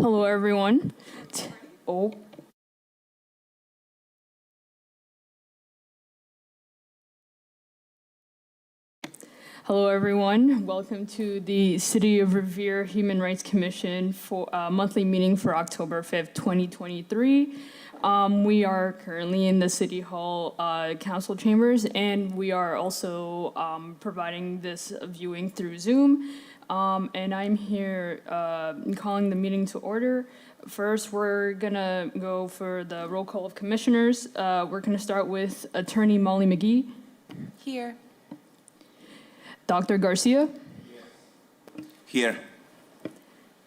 Hello, everyone. Oh. Hello, everyone. Welcome to the City of Revere Human Rights Commission for monthly meeting for October 5th, 2023. We are currently in the City Hall Council chambers, and we are also providing this viewing through Zoom. And I'm here calling the meeting to order. First, we're gonna go for the roll call of commissioners. We're gonna start with Attorney Molly McGee. Here. Dr. Garcia. Here.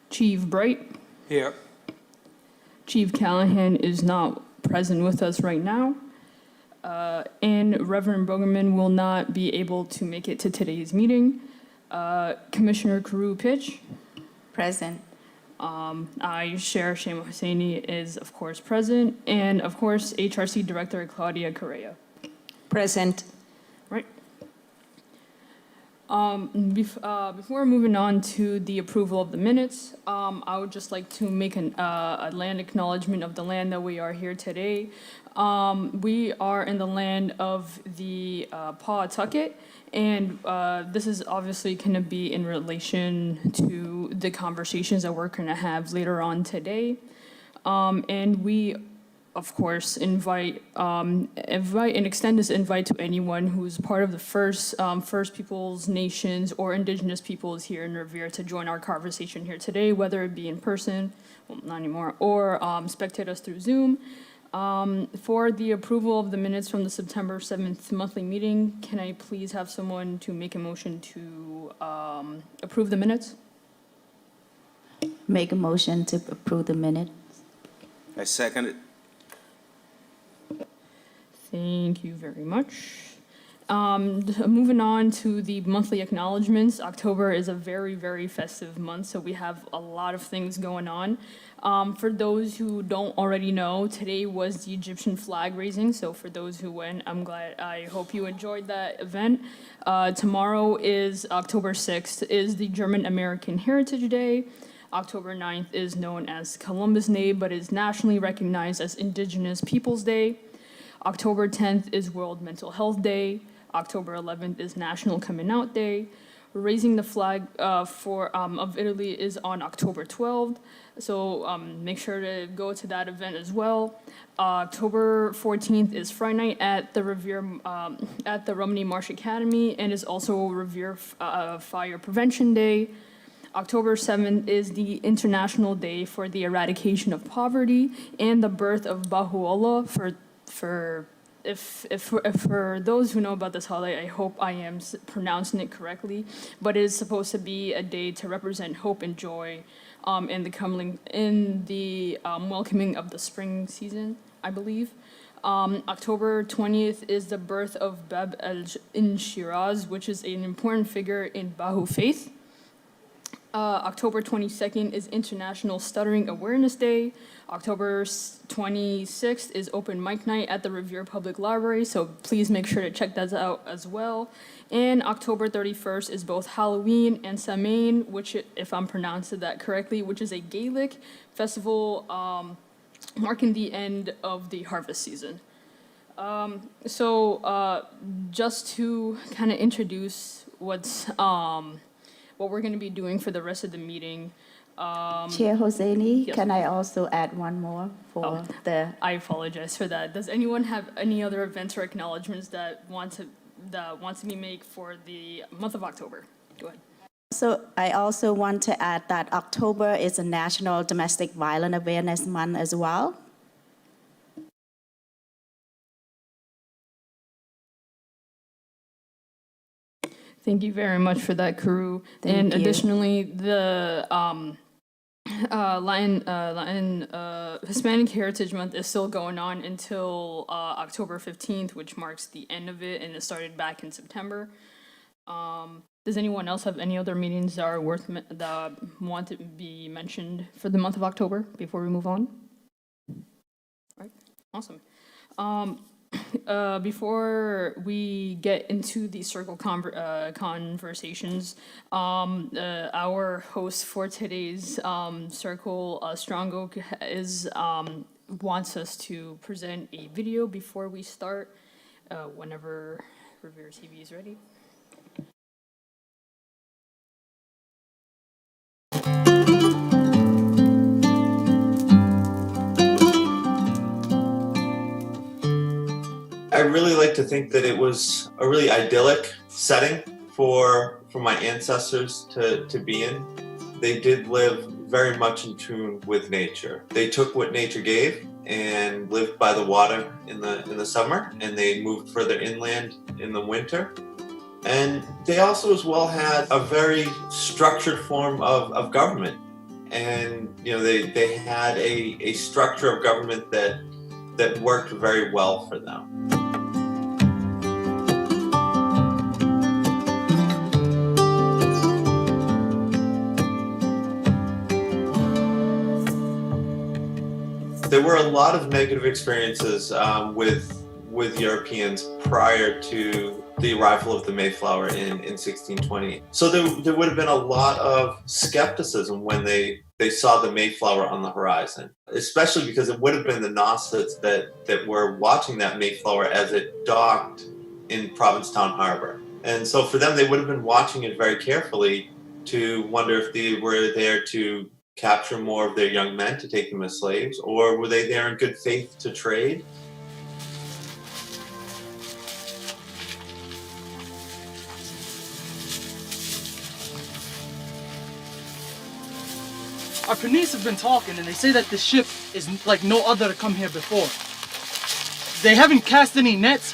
Chief Bright. Here. Chief Callahan is not present with us right now. And Reverend Bogerman will not be able to make it to today's meeting. Commissioner Karu Pitch. Present. Sheriff Shama Hosseini is, of course, present. And, of course, HRC Director Claudia Correa. Present. Right. Before moving on to the approval of the minutes, I would just like to make a land acknowledgement of the land that we are here today. We are in the land of the Pawtucket, and this is obviously going to be in relation to the conversations that we're going to have later on today. And we, of course, invite and extend this invite to anyone who's part of the First Peoples Nations or Indigenous peoples here in Revere to join our conversation here today, whether it be in person, well, not anymore, or spectate us through Zoom. For the approval of the minutes from the September 7th monthly meeting, can I please have someone to make a motion to approve the minutes? Make a motion to approve the minute. I second it. Thank you very much. Moving on to the monthly acknowledgements. October is a very, very festive month, so we have a lot of things going on. For those who don't already know, today was the Egyptian flag raising, so for those who went, I hope you enjoyed that event. Tomorrow is October 6th, is the German American Heritage Day. October 9th is known as Columbus Day, but is nationally recognized as Indigenous Peoples Day. October 10th is World Mental Health Day. October 11th is National Coming Out Day. Raising the flag of Italy is on October 12th, so make sure to go to that event as well. October 14th is Friday night at the Revere at the Romney Marsh Academy, and is also Revere Fire Prevention Day. October 7th is the International Day for the Eradication of Poverty and the birth of Bahu'u'llah. For those who know about this holiday, I hope I am pronouncing it correctly, but it is supposed to be a day to represent hope and joy in the welcoming of the spring season, I believe. October 20th is the birth of Bab in Shiraz, which is an important figure in Bahu faith. October 22nd is International Stuttering Awareness Day. October 26th is Open Mic Night at the Revere Public Library, so please make sure to check that out as well. And October 31st is both Halloween and Samhain, which, if I'm pronouncing that correctly, which is a Gaelic festival marking the end of the harvest season. Just to kind of introduce what we're going to be doing for the rest of the meeting. Chair Hosseini, yes. Can I also add one more for the... I apologize for that. Does anyone have any other events or acknowledgements that want to be made for the month of October? Go ahead. So I also want to add that October is a National Domestic Violence Awareness Month as well. Thank you very much for that, Karu. Thank and you. Additionally, the Hispanic Heritage Month is still going on until October 15th, which marks the end of it, and it started back in September. Does anyone else have any other meetings that are that want to be mentioned for the month of October before we move on? All right, awesome. before we get into the circle conversations, our host for today's circle, Strong Oak, wants us to present a video before we start. Whenever Revere TV is ready. I really like to think that it was a really idyllic setting for my ancestors to be in. They did live very much in tune with nature. They took what nature gave and lived by the water in the summer, and they moved further inland in the winter. And they also as well had a very structured form of government. And they had a structure of government that worked very well for them. There were a lot of negative experiences with Europeans prior to the arrival of the Mayflower in 1620. So there would have been a lot of skepticism when they saw the Mayflower on the horizon, especially because it would have been the Nauset's that were watching that Mayflower as it docked in Provincetown Harbor. And so for them, they would have been watching it very carefully to wonder if they were there to capture more of their young men to take them as slaves, or were they there in good faith to trade? Our Panice have been talking, and they say that the ship is like no other to come here before. They haven't cast any nets,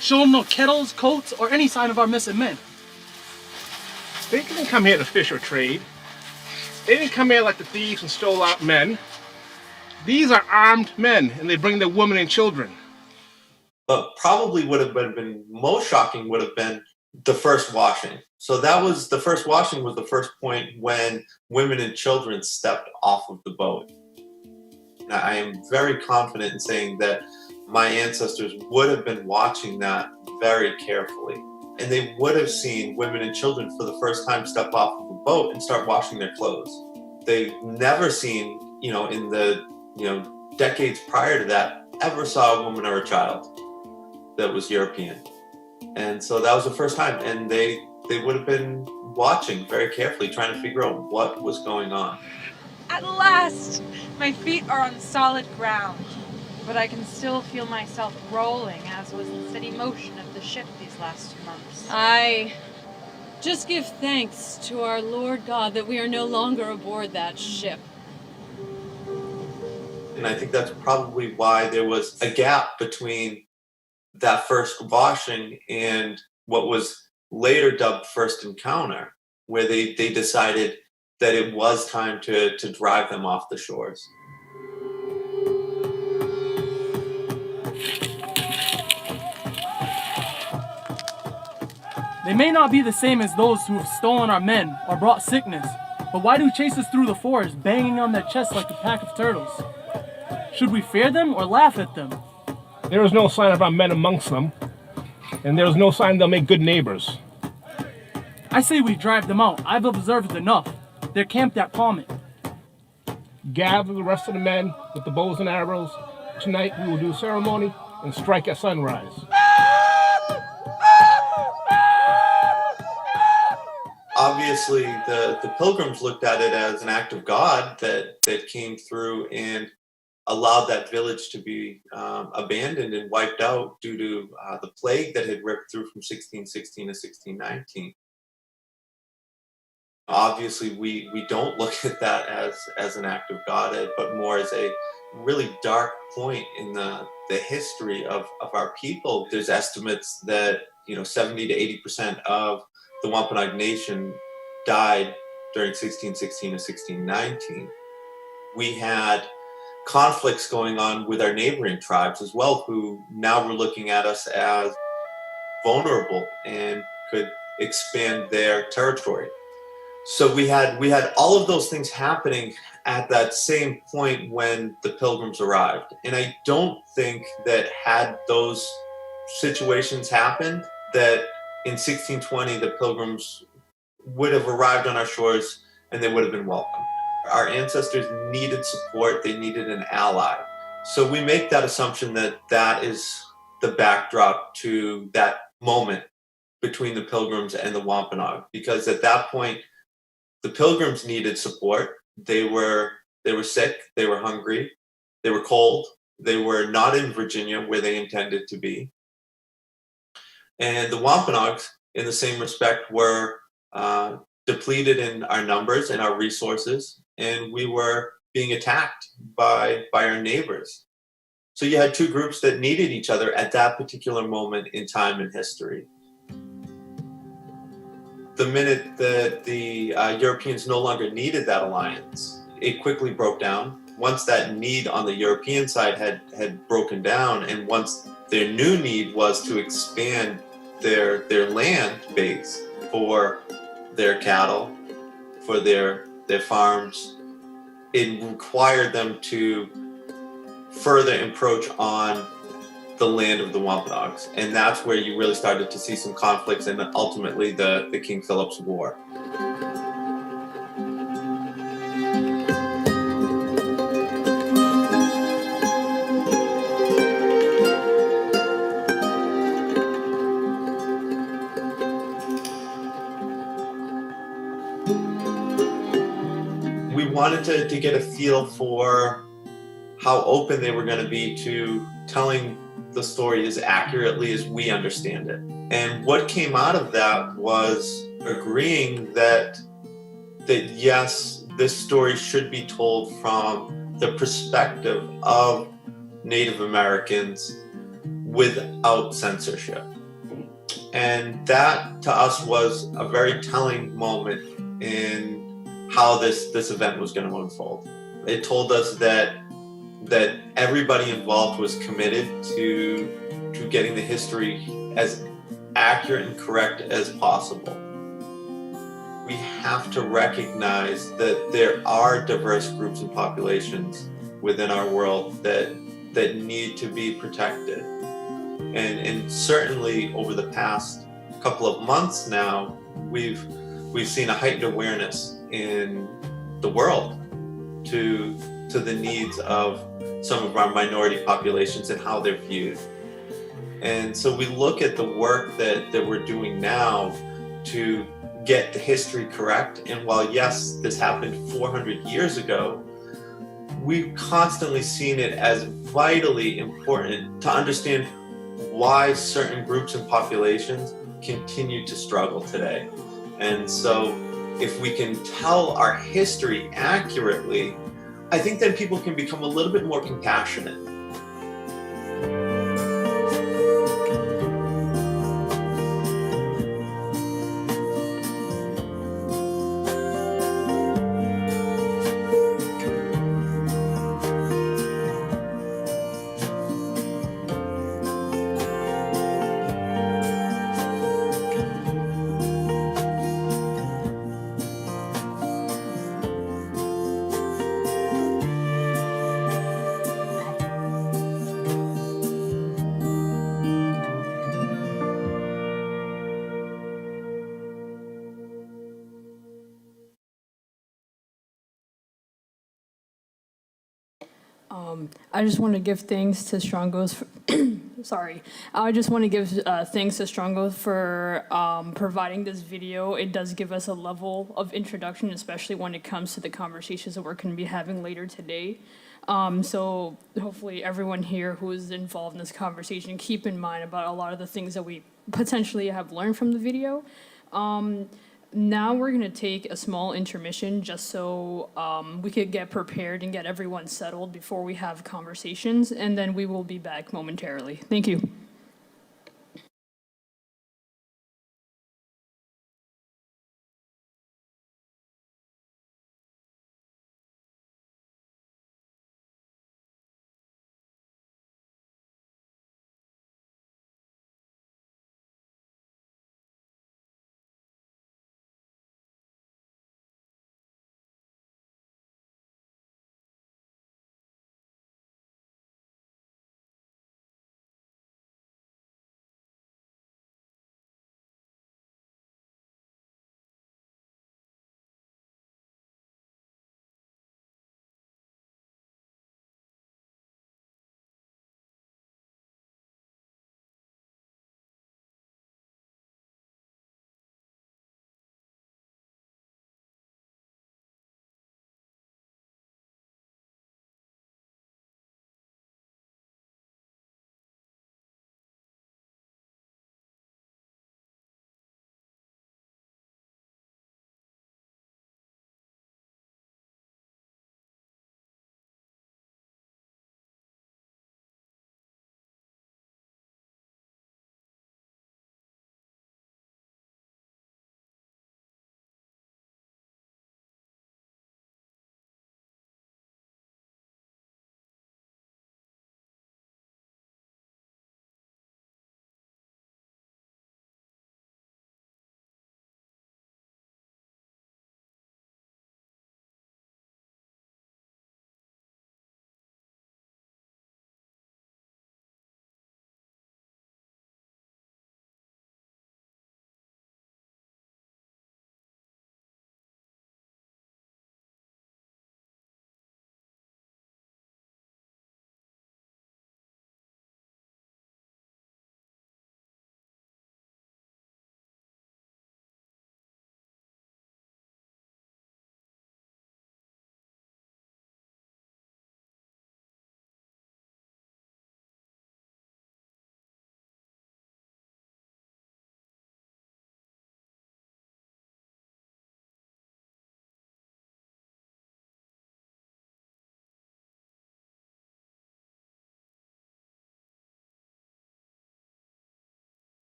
shown no kettles, coats, or any sign of our missing men. They didn't come here to fish or trade. They didn't come here like the thieves and stole our men. These are armed men, and they bring their women and children. But probably would have been most shocking would have been the first washing. So that was the first washing was the first point when women and children stepped off of the boat. Now, I am very confident in saying that my ancestors would have been watching that very carefully. And they would have seen women and children for the first time step off of the boat and start washing their clothes. They've never seen, in the, decades prior to that, ever saw a woman or a child that was European. And so that was the first time. And they would have been watching very carefully, trying to figure out what was going on. At last! My feet are on solid ground, but I can still feel myself rolling, as was the steady motion of the ship these last 2 months. I just give thanks to our Lord God that we are no longer aboard that ship. And I think that's probably why there was a gap between that first washing and what was later dubbed First Encounter, where they decided that it was time to drive them off the shores. They may not be the same as those who have stolen our men or brought sickness, but why do chase us through the forest, banging on their chests like a pack of turtles? Should we fear them or laugh at them? There is no sign of our men amongst them, and there is no sign they'll make good neighbors. I say we drive them out. I've observed enough. They're camped at Palmet. Gather the rest of the men with the bows and arrows. Tonight we will do ceremony and strike at sunrise. Obviously, the Pilgrims looked at it as an act of God that came through and allowed that village to be abandoned and wiped out due to the plague that had ripped through from 1616 to 1619. Obviously, we don't look at that as an act of God, but more as a really dark point in the history of our people. There's estimates that 70 to 80% of the Wampanoag Nation died during 1616 to 1619. We had conflicts going on with our neighboring tribes as well, who now were looking at us as vulnerable and could expand their territory. So we had all of those things happening at that same point when the Pilgrims arrived. And I don't think that had those situations happened that in 1620 the Pilgrims would have arrived on our shores and they would have been welcome. Our ancestors needed support, they needed an ally. So we make that assumption that that is the backdrop to that moment between the Pilgrims and the Wampanoag, because at that point, the Pilgrims needed support. They were sick, they were hungry, they were cold, they were not in Virginia where they intended to be. And the Wampanoags, in the same respect, were depleted in our numbers and our resources, and we were being attacked by our neighbors. So you had two groups that needed each other at that particular moment in time in history. The minute that the Europeans no longer needed that alliance, it quickly broke down. Once that need on the European side had broken down, and once their new need was to expand their land base for their cattle, for their farms, it required them to further encroach on the land of the Wampanoags. And that's where you really started to see some conflicts and ultimately the King Philip's War. We wanted to get a feel for how open they were going to be to telling the story as accurately as we understand it. And what came out of that was agreeing that yes, this story should be told from the perspective of Native Americans without censorship. And that to us was a very telling moment in how this event was going to unfold. It told us that everybody involved was committed to getting the history as accurate and correct as possible. We have to recognize that there are diverse groups and populations within our world that need to be protected. And certainly over the past couple of months now, we've seen a heightened awareness in the world to the needs of some of our minority populations and how they're viewed. And so we look at the work that we're doing now to get the history correct. And while yes, this happened 400 years ago, we've constantly seen it as vitally important to understand why certain groups and populations continue to struggle today. And so if we can tell our history accurately, I think then people can become a little bit more compassionate. I just want to give thanks to Strongos. Sorry, I just want to give thanks to Strongos for providing this video. It does give us a level of introduction, especially when it comes to the conversations that we're going to be having later today. So hopefully everyone here who is involved in this conversation keep in mind about a lot of the things that we potentially have learned from the video. Now we're going to take a small intermission just so we could get prepared and get everyone settled before we have conversations, and then we will be back momentarily. Thank you.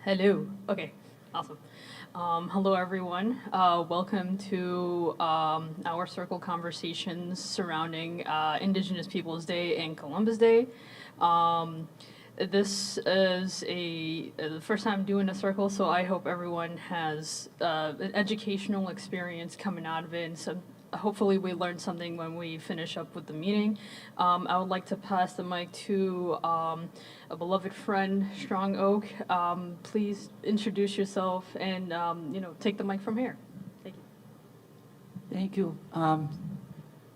Hello. Okay, awesome. Hello, everyone. Welcome to our circle conversations surrounding Indigenous Peoples Day and Columbus Day. This is the first time doing a circle, so I hope everyone has an educational experience coming out of it, and some hopefully we learned something when we finish up with the meeting. I would like to pass the mic to a beloved friend, Strong Oak. Please introduce yourself and take the mic from here. Thank you. Thank you.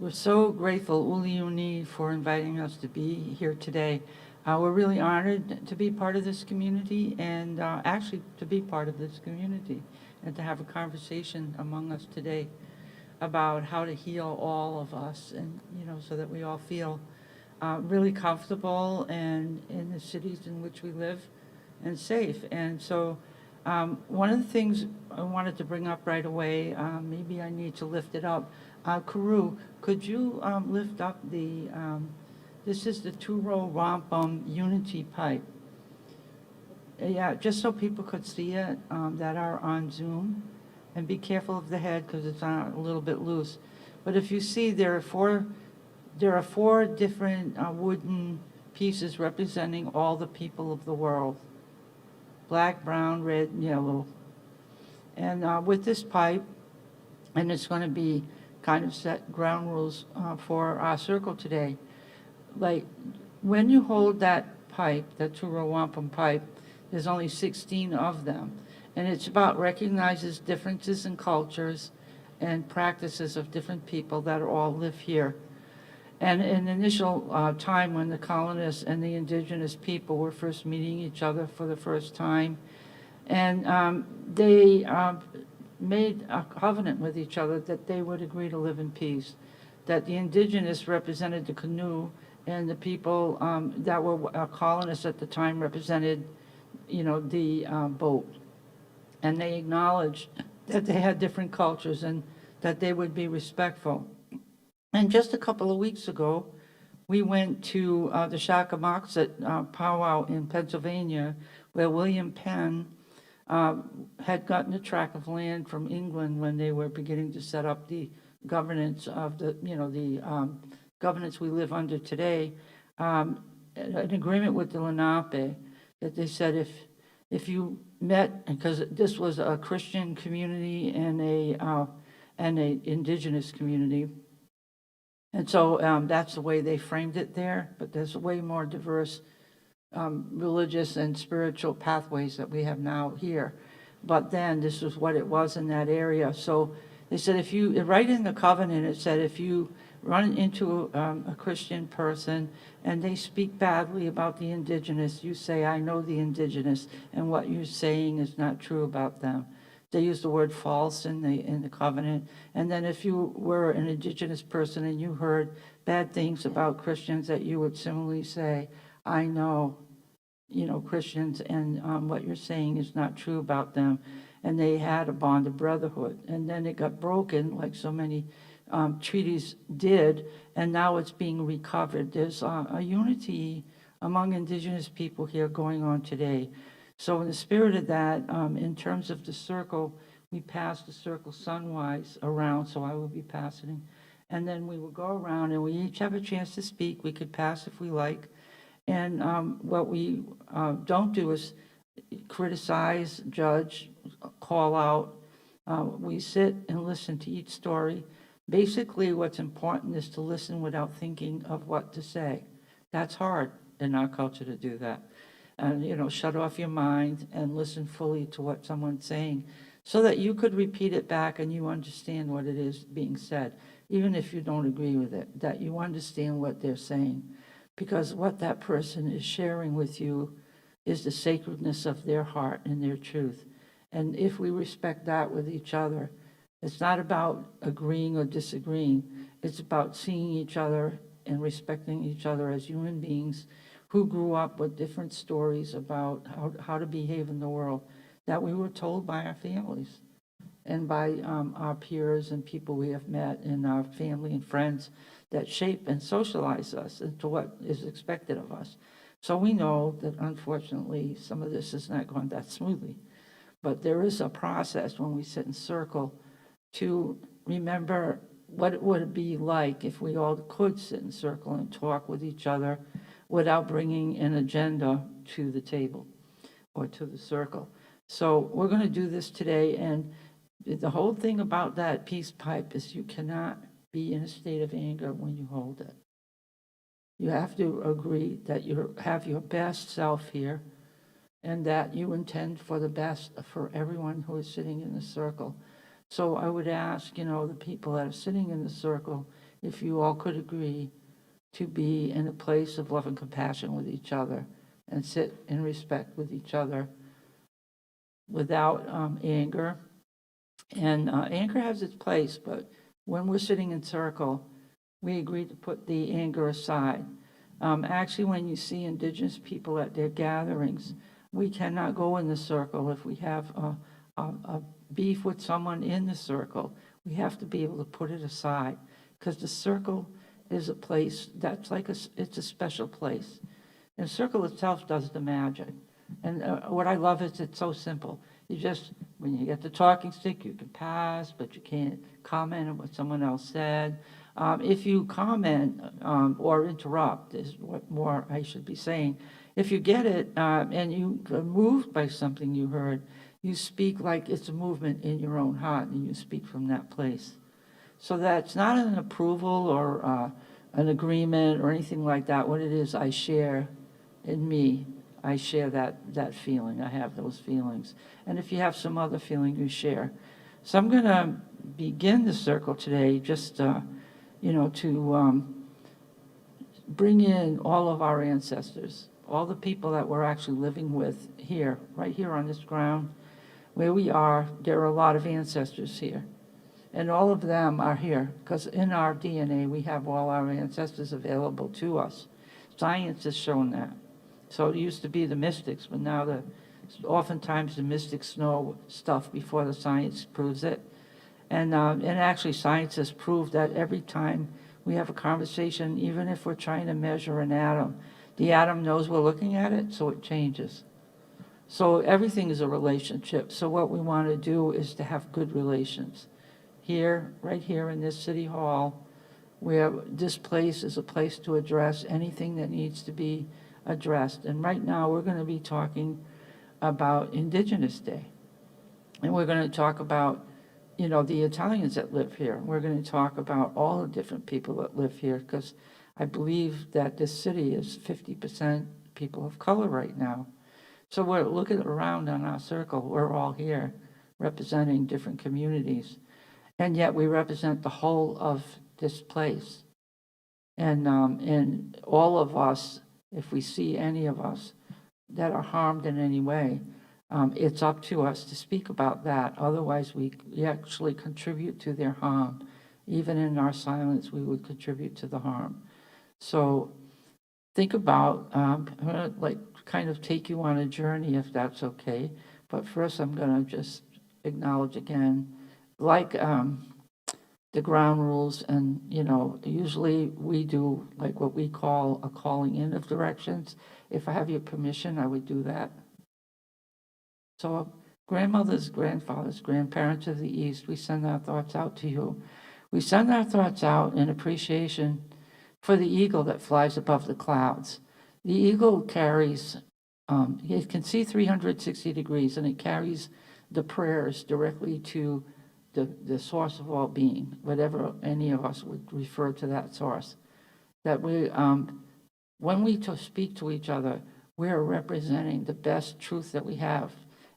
We're so grateful, Uli Uni, for inviting us to be here today. We're really honored to be part of this community and actually to be part of this community and to have a conversation among us today about how to heal all of us and, so that we all feel really comfortable and in the cities in which we live and safe. And so one of the things I wanted to bring up right away, maybe I need to lift it up. Karu, could you lift up this is the two-row wampum unity pipe. Yeah, just so people could see it that are on Zoom. And be careful of the head because it's a little bit loose. But if you see, there are four different wooden pieces representing all the people of the world. Black, brown, red, and yellow. And with this pipe, and it's going to be kind of set ground rules for our circle today. Like, when you hold that pipe, that two-row wampum pipe, there's only 16 of them. And it's about recognizes differences in cultures and practices of different people that all live here. And in the initial time when the colonists and the indigenous people were first meeting each other for the first time, and they made a covenant with each other that they would agree to live in peace, that the indigenous represented the canoe, and the people that were colonists at the time represented, the boat. And they acknowledged that they had different cultures and that they would be respectful. And just a couple of weeks ago, we went to the Shakamoxet powwow in Pennsylvania, where William Penn had gotten a tract of land from England when they were beginning to set up the governance of the governance we live under today, an agreement with the Lenape that they said if you met, because this was a Christian community and a indigenous community, and so that's the way they framed it there. But there's way more diverse religious and spiritual pathways that we have now here. But then this was what it was in that area. So they said if you, right in the covenant, it said if you run into a Christian person and they speak badly about the indigenous, you say, I know the indigenous, and what you're saying is not true about them. They use the word false in the covenant. And then if you were an indigenous person and you heard bad things about Christians, that you would similarly say, I know, Christians, and what you're saying is not true about them. And they had a bond of brotherhood. And then it got broken, like so many treaties did, and now it's being recovered. There's a unity among indigenous people here going on today. So in the spirit of that, in terms of the circle, we pass the circle sunwise around, so I will be passing. And then we will go around and we each have a chance to speak. We could pass if we like. And what we don't do is criticize, judge, call out. We sit and listen to each story. Basically, what's important is to listen without thinking of what to say. That's hard in our culture to do that. And, shut off your mind and listen fully to what someone's saying so that you could repeat it back and you understand what it is being said, even if you don't agree with it, that you understand what they're saying. Because what that person is sharing with you is the sacredness of their heart and their truth. And if we respect that with each other, it's not about agreeing or disagreeing. It's about seeing each other and respecting each other as human beings who grew up with different stories about how to behave in the world that we were told by our families and by our peers and people we have met and our family and friends that shape and socialize us into what is expected of us. So we know that unfortunately, some of this is not going that smoothly. But there is a process when we sit in circle to remember what it would be like if we all could sit in circle and talk with each other without bringing an agenda to the table or to the circle. So we're going to do this today, and the whole thing about that peace pipe is you cannot be in a state of anger when you hold it. You have to agree that you have your best self here and that you intend for the best for everyone who is sitting in the circle. So I would ask, the people that are sitting in the circle, if you all could agree to be in a place of love and compassion with each other and sit in respect with each other without anger. And anger has its place, but when we're sitting in circle, we agree to put the anger aside. Actually, when you see Indigenous people at their gatherings, we cannot go in the circle if we have a beef with someone in the circle. We have to be able to put it aside, because the circle is a place that's it's a special place. And the circle itself does the magic. And what I love is it's so simple. You just, when you get the talking stick, you can pass, but you can't comment on what someone else said. If you comment or interrupt, is what more I should be saying. If you get it and you are moved by something you heard, you speak like it's a movement in your own heart, and you speak from that place. So that's not an approval or an agreement or anything like that. What it is, I share in me. I share that feeling. I have those feelings. And if you have some other feeling, you share. So I'm going to begin the circle today just, to bring in all of our ancestors, all the people that we're actually living with here, right here on this ground where we are. There are a lot of ancestors here. And all of them are here because in our DNA, we have all our ancestors available to us. Science has shown that. So it used to be the mystics, but now oftentimes the mystics know stuff before the science proves it. And actually science has proved that every time we have a conversation, even if we're trying to measure an atom, the atom knows we're looking at it, so it changes. So everything is a relationship. So what we want to do is to have good relations. Here, right here in this city hall, where this place is a place to address anything that needs to be addressed. And right now, we're going to be talking about Indigenous Day. And we're going to talk about, the Italians that live here. We're going to talk about all the different people that live here, because I believe that this city is 50% people of color right now. So we're looking around on our circle. We're all here representing different communities. And yet we represent the whole of this place. And all of us, if we see any of us that are harmed in any way, it's up to us to speak about that. Otherwise, we actually contribute to their harm. Even in our silence, we would contribute to the harm. So think about, I'm going to kind of take you on a journey, if that's okay. But first, I'm going to just acknowledge again, the ground rules, and usually we do what we call a calling in of directions. If I have your permission, I would do that. So grandmothers, grandfathers, grandparents of the East, we send our thoughts out to you. We send our thoughts out in appreciation for the eagle that flies above the clouds. The eagle carries, it can see 360 degrees, and it carries the prayers directly to the source of all being, whatever any of us would refer to that source. That we, when we speak to each other, we are representing the best truth that we have.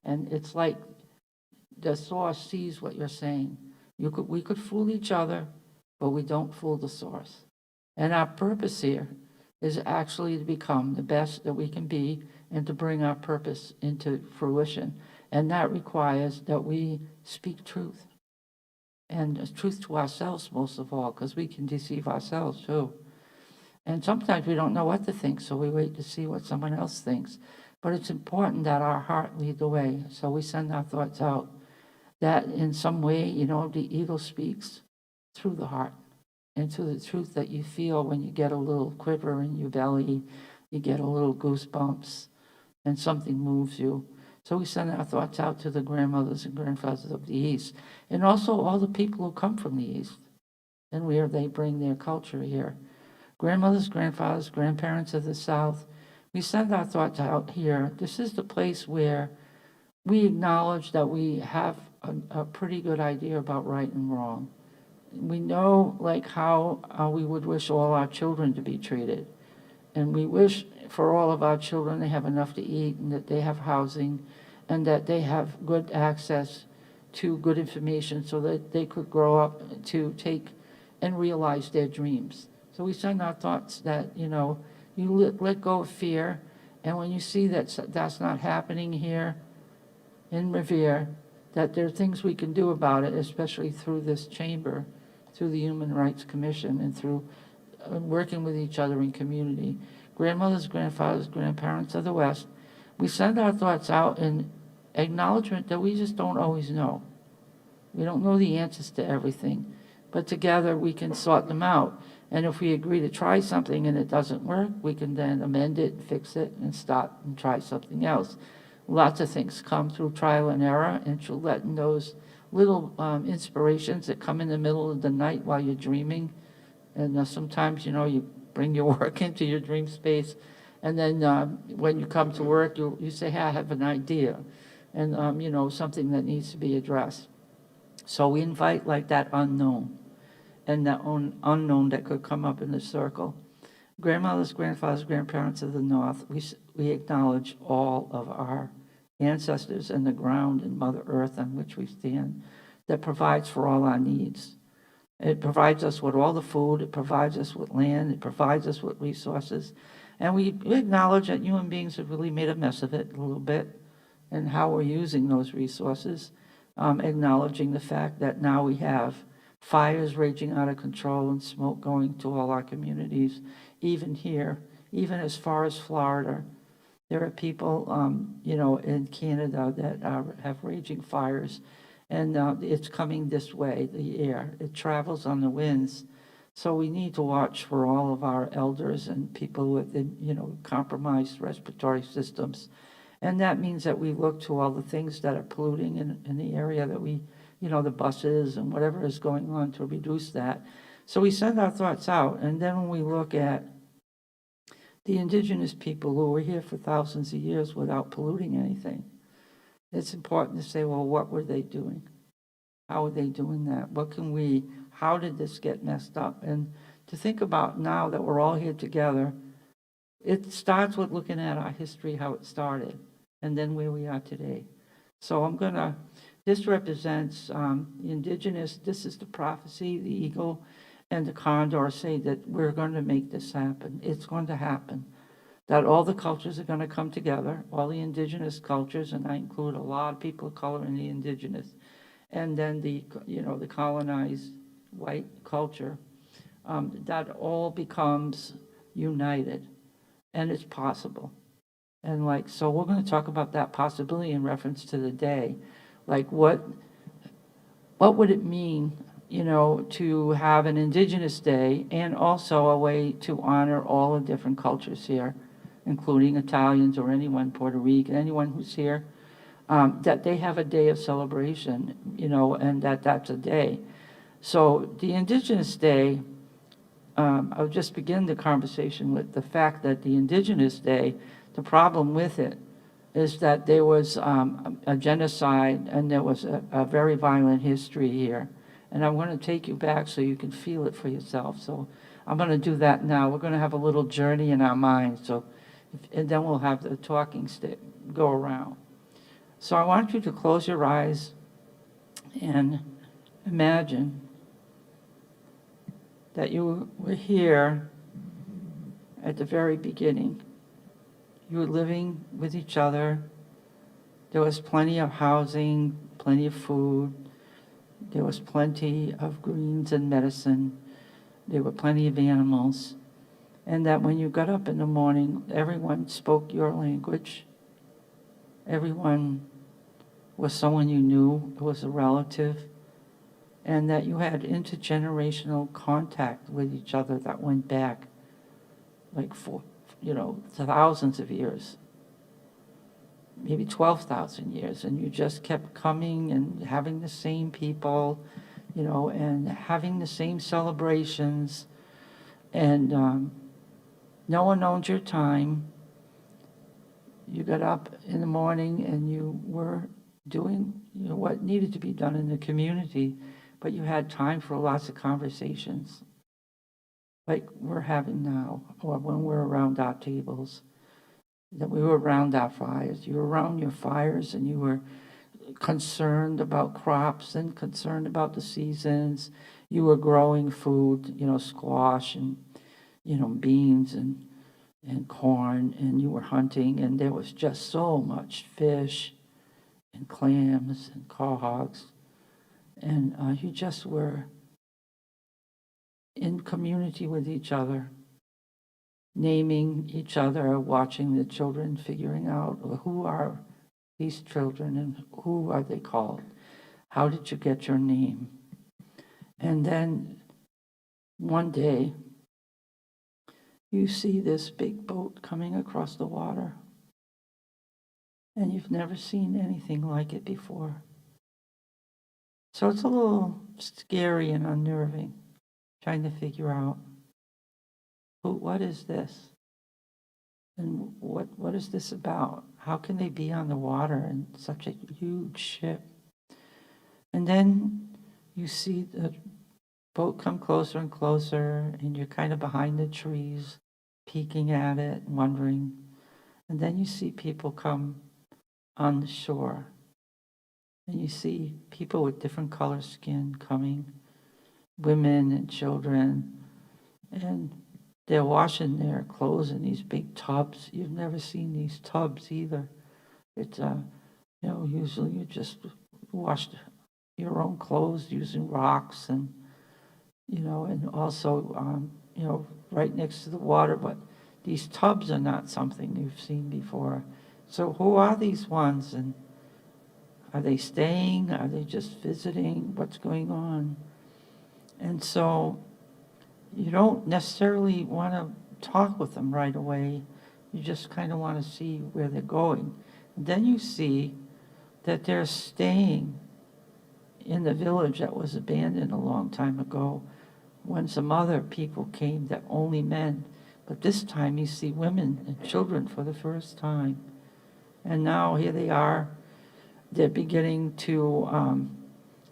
And it's like the source sees what you're saying. We could fool each other, but we don't fool the source. And our purpose here is actually to become the best that we can be and to bring our purpose into fruition. And that requires that we speak truth. And truth to ourselves most of all, because we can deceive ourselves too. And sometimes we don't know what to think, so we wait to see what someone else thinks. But it's important that our heart lead the way, so we send our thoughts out. That in some way, the eagle speaks through the heart and to the truth that you feel when you get a little quiver in your belly, you get a little goosebumps and something moves you. So we send our thoughts out to the grandmothers and grandfathers of the East, and also all the people who come from the East and where they bring their culture here. Grandmothers, grandfathers, grandparents of the South, we send our thoughts out here. This is the place where we acknowledge that we have a pretty good idea about right and wrong. We know like how we would wish all our children to be treated. And we wish for all of our children they have enough to eat and that they have housing and that they have good access to good information so that they could grow up to take and realize their dreams. So we send our thoughts that, you know, you let go of fear, and when you see that that's not happening here in Revere, that there are things we can do about it, especially through this chamber, through the Human Rights Commission, and through working with each other in community. Grandmothers, grandfathers, grandparents of the West, we send our thoughts out in acknowledgement that we just don't always know. We don't know the answers to everything, but together we can sort them out. And if we agree to try something and it doesn't work, we can then amend it, fix it, and start and try something else. Lots of things come through trial and error, and you'll let in those little inspirations that come in the middle of the night while you're dreaming. And sometimes, you know, you bring your work into your dream space, and then when you come to work, you say, hey, I have an idea, and, you know, something that needs to be addressed. So we invite like that unknown, and that unknown that could come up in the circle. Grandmothers, grandfathers, grandparents of the North, we acknowledge all of our ancestors and the ground and Mother Earth on which we stand that provides for all our needs. It provides us with all the food, it provides us with land, it provides us with resources. And we acknowledge that human beings have really made a mess of it a little bit and how we're using those resources, acknowledging the fact that now we have fires raging out of control and smoke going to all our communities, even here, even as far as Florida. There are people, you know, in Canada that have raging fires, and it's coming this way, the air. It travels on the winds. So we need to watch for all of our elders and people with, you know, compromised respiratory systems. And that means that we look to all the things that are polluting in the area that we, you know, the buses and whatever is going on to reduce that. So we send our thoughts out, and then when we look at the indigenous people who were here for thousands of years without polluting anything, it's important to say, well, what were they doing? How are they doing that? How did this get messed up? And to think about now that we're all here together, it starts with looking at our history, how it started, and then where we are today. So this represents the indigenous, this is the prophecy, the eagle and the condor say that we're going to make this happen. It's going to happen. That all the cultures are going to come together, all the indigenous cultures, and I include a lot of people of color in the indigenous, and then the colonized white culture, that all becomes united, and it's possible. And so we're going to talk about that possibility in reference to the day. Like what would it mean, you know, to have an Indigenous Day and also a way to honor all the different cultures here, including Italians or anyone, Puerto Rican, anyone who's here, that they have a day of celebration, you know, and that's a day. So the Indigenous Day, I'll just begin the conversation with the fact that the Indigenous Day, the problem with it is that there was a genocide and there was a very violent history here. And I'm going to take you back so you can feel it for yourself. So I'm going to do that now. We're going to have a little journey in our minds. And then we'll have the talking stick go around. So I want you to close your eyes and imagine that you were here at the very beginning. You were living with each other. There was plenty of housing, plenty of food. There was plenty of greens and medicine. There were plenty of animals. And that when you got up in the morning, everyone spoke your language. Everyone was someone you knew, was a relative. And that you had intergenerational contact with each other that went back like thousands of years, maybe 12,000 years, and you just kept coming and having the same people, and having the same celebrations, and no one owned your time. You got up in the morning and you were doing what needed to be done in the community, but you had time for lots of conversations like we're having now, or when we're around our tables, that we were around our fires. You were around your fires and you were concerned about crops and concerned about the seasons. You were growing food, squash and, beans and corn, and you were hunting, and there was just so much fish and clams and quahogs, and you just were in community with each other, naming each other, watching the children, figuring out who are these children and who are they called? How did you get your name? And then one day, you see this big boat coming across the water, and you've never seen anything like it before. So it's a little scary and unnerving, trying to figure out what is this? And what is this about? How can they be on the water in such a huge ship? And then you see the boat come closer and closer, and you're kind of behind the trees, peeking at it, wondering. And then you see people come on the shore, and you see people with different color skin coming, women and children, and they're washing their clothes in these big tubs. You've never seen these tubs either. It's, usually you just wash your own clothes using rocks and, and also, right next to the water. But these tubs are not something you've seen before. So who are these ones? And are they staying? Are they just visiting? What's going on? And so you don't necessarily want to talk with them right away. You just kind of want to see where they're going. And then you see that they're staying in the village that was abandoned a long time ago, when some other people came that only men. But this time you see women and children for the first time. And now here they are. They're beginning to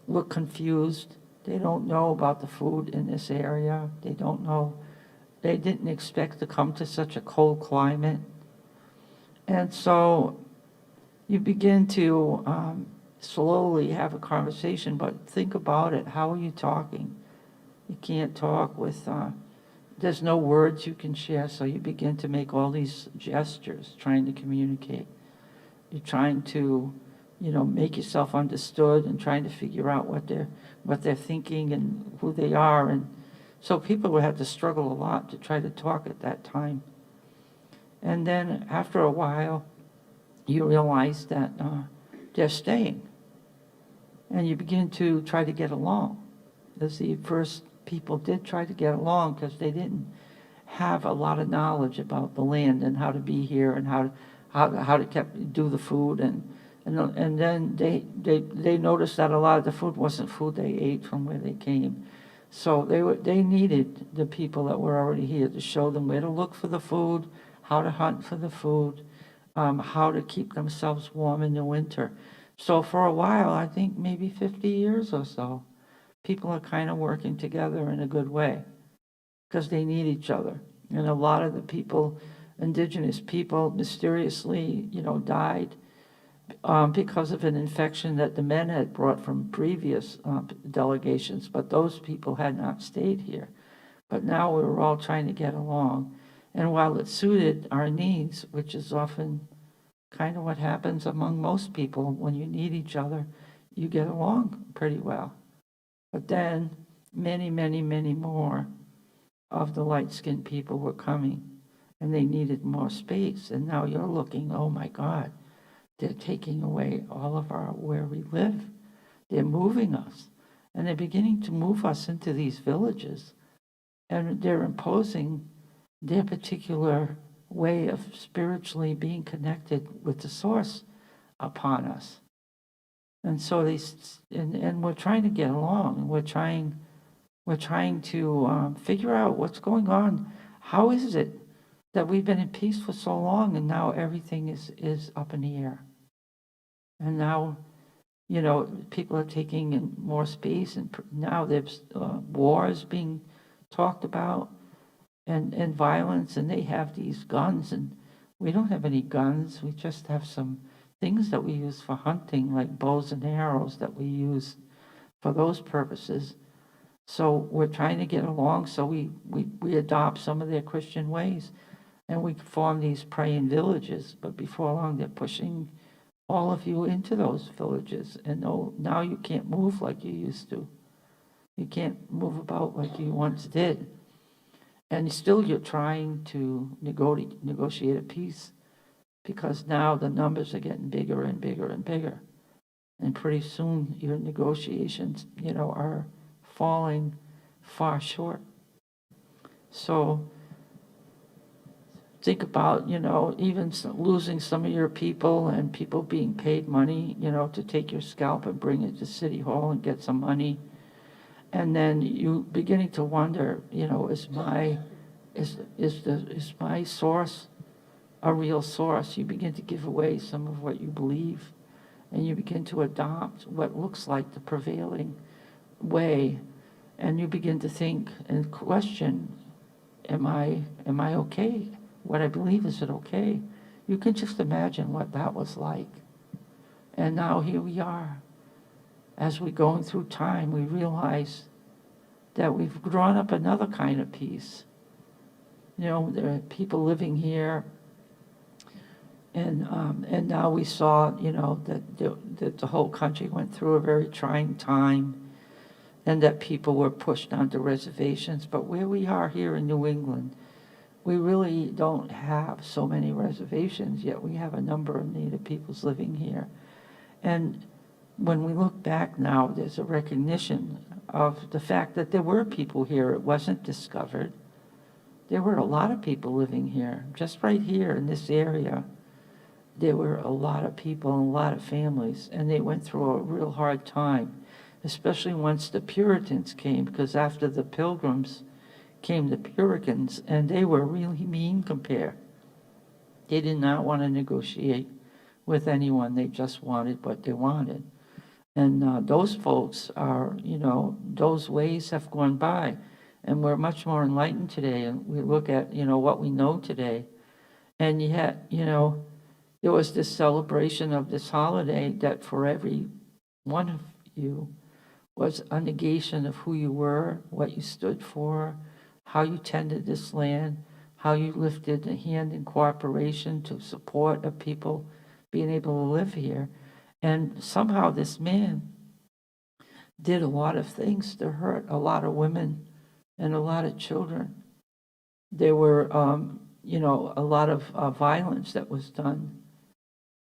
look confused. They don't know about the food in this area. They don't know. They didn't expect to come to such a cold climate. And so you begin to slowly have a conversation, but think about it. How are you talking? You can't talk with, there's no words you can share, so you begin to make all these gestures, trying to communicate. You're trying to, make yourself understood and trying to figure out what they're thinking and who they are. And so people would have to struggle a lot to try to talk at that time. And then after a while, you realize that they're staying. And you begin to try to get along. As the first people did try to get along, because they didn't have a lot of knowledge about the land and how to be here and how to do the food. And then they noticed that a lot of the food wasn't food they ate from where they came. So they needed the people that were already here to show them where to look for the food, how to hunt for the food, how to keep themselves warm in the winter. So for a while, I think maybe 50 years or so, people are kind of working together in a good way because they need each other. And a lot of the people, indigenous people, mysteriously, died because of an infection that the men had brought from previous delegations, but those people had not stayed here. But now we were all trying to get along. And while it suited our needs, which is often kind of what happens among most people, when you need each other, you get along pretty well. But then many, many, many more of the light-skinned people were coming, and they needed more space. And now you're looking, oh my God, they're taking away all of where we live. They're moving us, and they're beginning to move us into these villages, and they're imposing their particular way of spiritually being connected with the source upon us. And so and we're trying to get along. We're trying to figure out what's going on. How is it that we've been in peace for so long and now everything is up in the air? And now, people are taking in more space, and now there's wars being talked about and violence, and they have these guns, and we don't have any guns. We just have some things that we use for hunting, like bows and arrows that we use for those purposes. So we're trying to get along, so we adopt some of their Christian ways, and we form these praying villages, but before long they're pushing all of you into those villages, and now you can't move like you used to. You can't move about like you once did. And still you're trying to negotiate a peace, because now the numbers are getting bigger and bigger and bigger. And pretty soon your negotiations, are falling far short. So think about, even losing some of your people and people being paid money, to take your scalp and bring it to City Hall and get some money. And then you beginning to wonder, is my source a real source? You begin to give away some of what you believe, and you begin to adopt what looks like the prevailing way, and you begin to think and question, am I okay? What I believe, is it okay? You can just imagine what that was like. And now here we are. As we're going through time, we realize that we've drawn up another kind of peace. There are people living here, and now we saw, that the whole country went through a very trying time, and that people were pushed onto reservations. But where we are here in New England, we really don't have so many reservations, yet we have a number of Native peoples living here. And when we look back now, there's a recognition of the fact that there were people here. It wasn't discovered. There were a lot of people living here. Just right here in this area, there were a lot of people and a lot of families, and they went through a real hard time, especially once the Puritans came, because after the Pilgrims came the Puritans, and they were really mean compared. They did not want to negotiate with anyone. They just wanted what they wanted. And those folks are, those ways have gone by, and we're much more enlightened today, and we look at, what we know today. And yet, there was this celebration of this holiday that for every one of you was a negation of who you were, what you stood for, how you tended this land, how you lifted a hand in cooperation to support a people being able to live here. And somehow this man did a lot of things to hurt a lot of women and a lot of children. There were, a lot of violence that was done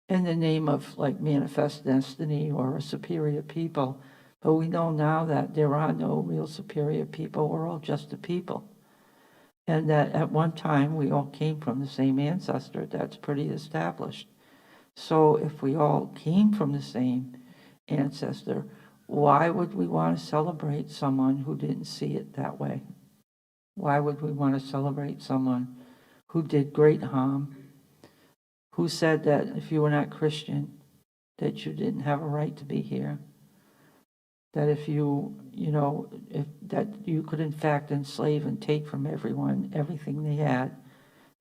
in the name of like manifest destiny or a superior people. But we know now that there are no real superior people. We're all just a people. And that at one time we all came from the same ancestor. That's pretty established. So if we all came from the same ancestor, why would we want to celebrate someone who didn't see it that way? Why would we want to celebrate someone who did great harm, who said that if you were not Christian, that you didn't have a right to be here? That if that you could in fact enslave and take from everyone everything they had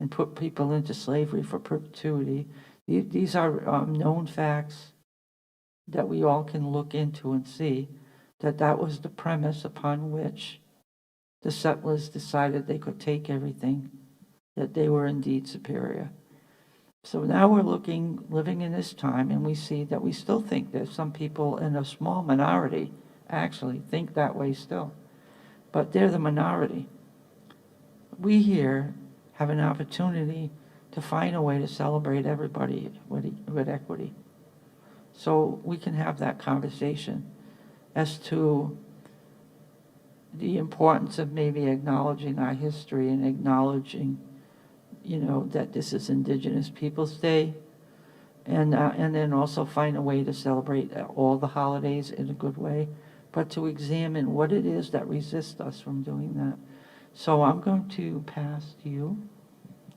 and put people into slavery for perpetuity. These are known facts that we all can look into and see that was the premise upon which the settlers decided they could take everything, that they were indeed superior. So now we're living in this time, and we see that we still think there's some people in a small minority actually think that way still, but they're the minority. We here have an opportunity to find a way to celebrate everybody with equity. So we can have that conversation as to the importance of maybe acknowledging our history and acknowledging you know, that this is Indigenous Peoples' Day. And then also find a way to celebrate all the holidays in a good way, but to examine what it is that resists us from doing that. So I'm going to pass to you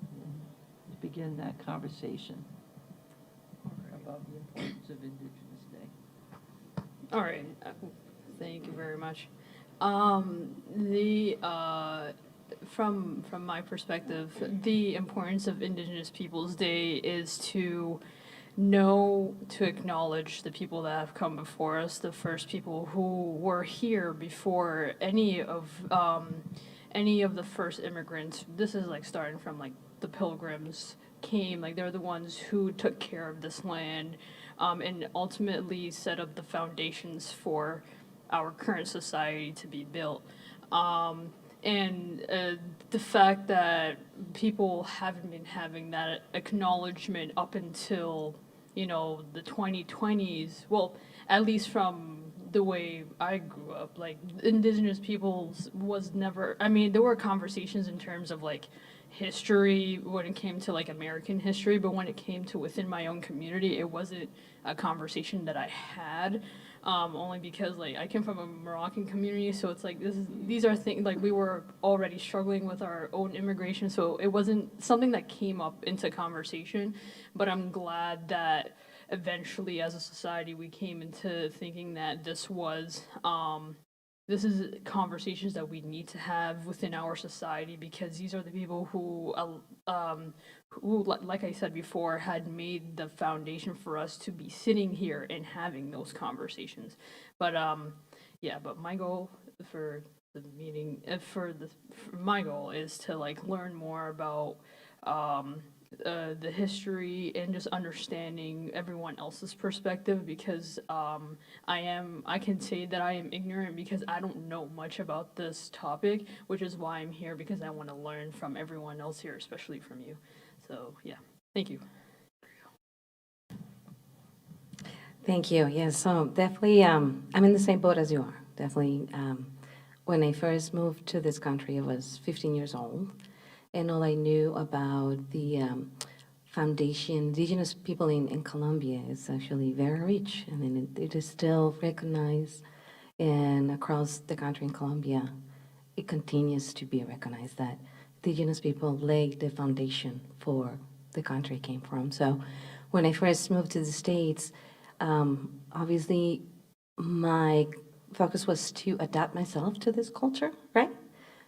to begin that conversation about the importance of Indigenous Day. All right, thank you very much. From my perspective, the importance of Indigenous Peoples' Day is to acknowledge the people that have come before us, the first people who were here before any of the first immigrants. This is like starting from like the Pilgrims came, like they're the ones who took care of this land, and ultimately set up the foundations for our current society to be built. And the fact that people haven't been having that acknowledgement up until, you know, the 2020s, well, at least from the way I grew up, like Indigenous peoples was never, I mean, there were conversations in terms of like history when it came to like American history, but when it came to within my own community, it wasn't a conversation that I had. Only because like I came from a Moroccan community, so it's like these are things like we were already struggling with our own immigration, so it wasn't something that came up into conversation. But I'm glad that eventually, as a society, we came into thinking that this is conversations that we need to have within our society, because these are the people who, like I said before, had made the foundation for us to be sitting here and having those conversations. But yeah, but my goal for the meeting, my goal is to like learn more about the history and just understanding everyone else's perspective, because I can say that I am ignorant because I don't know much about this topic, which is why I'm here, because I want to learn from everyone else here, especially from you. So yeah, thank you. Thank you. Yes, so definitely, I'm in the same boat as you are. Definitely, when I first moved to this country, I was 15 years old. And all I knew about the foundation, indigenous people in Colombia is actually very rich. I mean, it is still recognized, and across the country in Colombia, it continues to be recognized that indigenous people laid the foundation for the country it came from. So when I first moved to the States, obviously my focus was to adapt myself to this culture, right?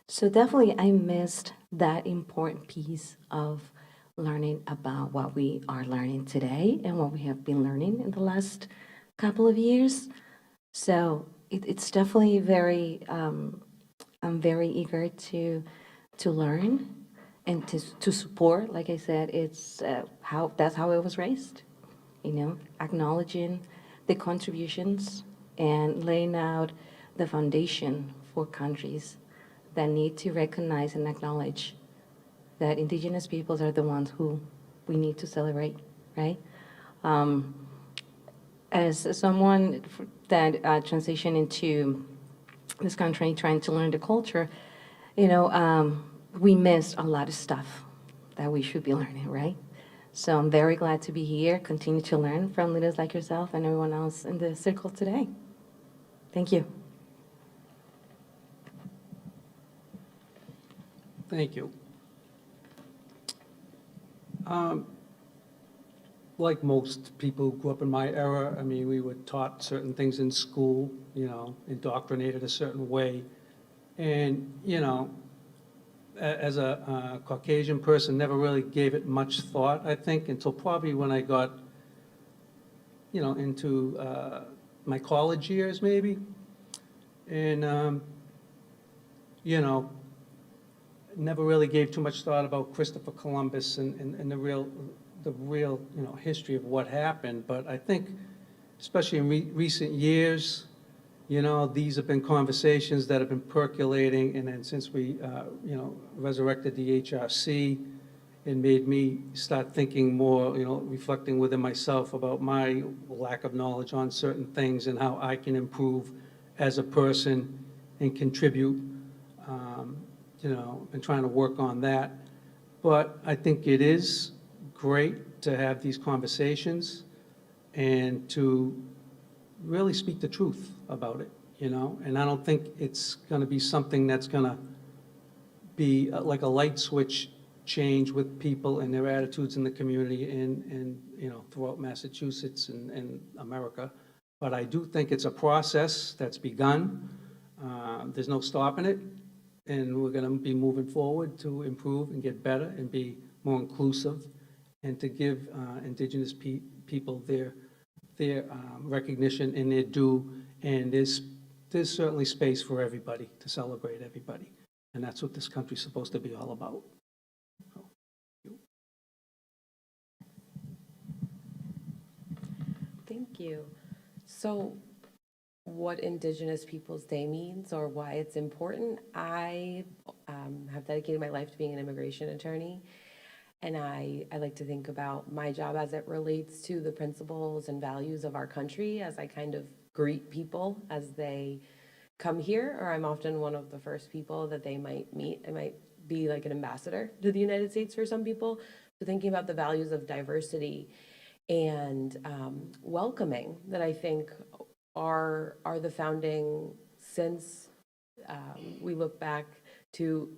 So definitely I missed that important piece of learning about what we are learning today and what we have been learning in the last couple of years. So it's definitely very, I'm very eager to learn and to support. Like I said, it's that's how I was raised, you know, acknowledging the contributions and laying out the foundation for countries that need to recognize and acknowledge that indigenous peoples are the ones who we need to celebrate, right? As someone that transitioned into this country trying to learn the culture, you know, we missed a lot of stuff that we should be learning, right? So I'm very glad to be here, continue to learn from leaders like yourself and everyone else in the circle today. Thank you. Thank you. Like most people who grew up in my era, I mean, we were taught certain things in school, you know, indoctrinated a certain way. And, you know, as a Caucasian person, never really gave it much thought, I think, until probably when I got, you know, into my college years, maybe. And, you know, never really gave too much thought about Christopher Columbus and the real, you know, history of what happened. But I think, especially in recent years, you know, these have been conversations that have been percolating. And then since we, you know, resurrected the HRC, it made me start thinking more, you know, reflecting within myself about my lack of knowledge on certain things and how I can improve as a person and contribute. You know, and trying to work on that. But I think it is great to have these conversations and to really speak the truth about it, you know? And I don't think it's going to be something that's going to be like a light switch change with people and their attitudes in the community and you know, throughout Massachusetts and America. But I do think it's a process that's begun. There's no stopping it. And we're going to be moving forward to improve and get better and be more inclusive and to give Indigenous people their recognition and their due. And there's certainly space for everybody, to celebrate everybody. And that's what this country's supposed to be all about. Thank you. So what Indigenous Peoples Day means or why it's important, I have dedicated my life to being an immigration attorney. And I like to think about my job as it relates to the principles and values of our country as I kind of greet people as they come here, or I'm often one of the first people that they might meet. I might be like an ambassador to the United States for some people. So thinking about the values of diversity and welcoming that I think are the founding since we look back to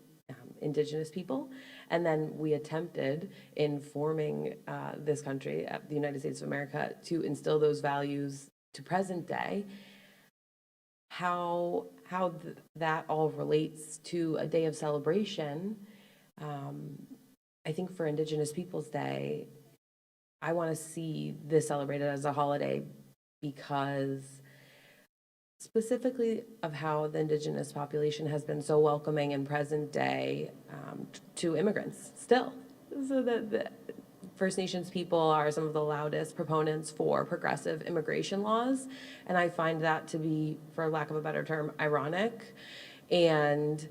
Indigenous people. And then we attempted in forming this country, the United States of America, to instill those values to present day. How that all relates to a day of celebration. I think for Indigenous Peoples Day, I want to see this celebrated as a holiday because specifically of how the Indigenous population has been so welcoming in present day to immigrants still. So the First Nations people are some of the loudest proponents for progressive immigration laws. And I find that to be, for lack of a better term, ironic and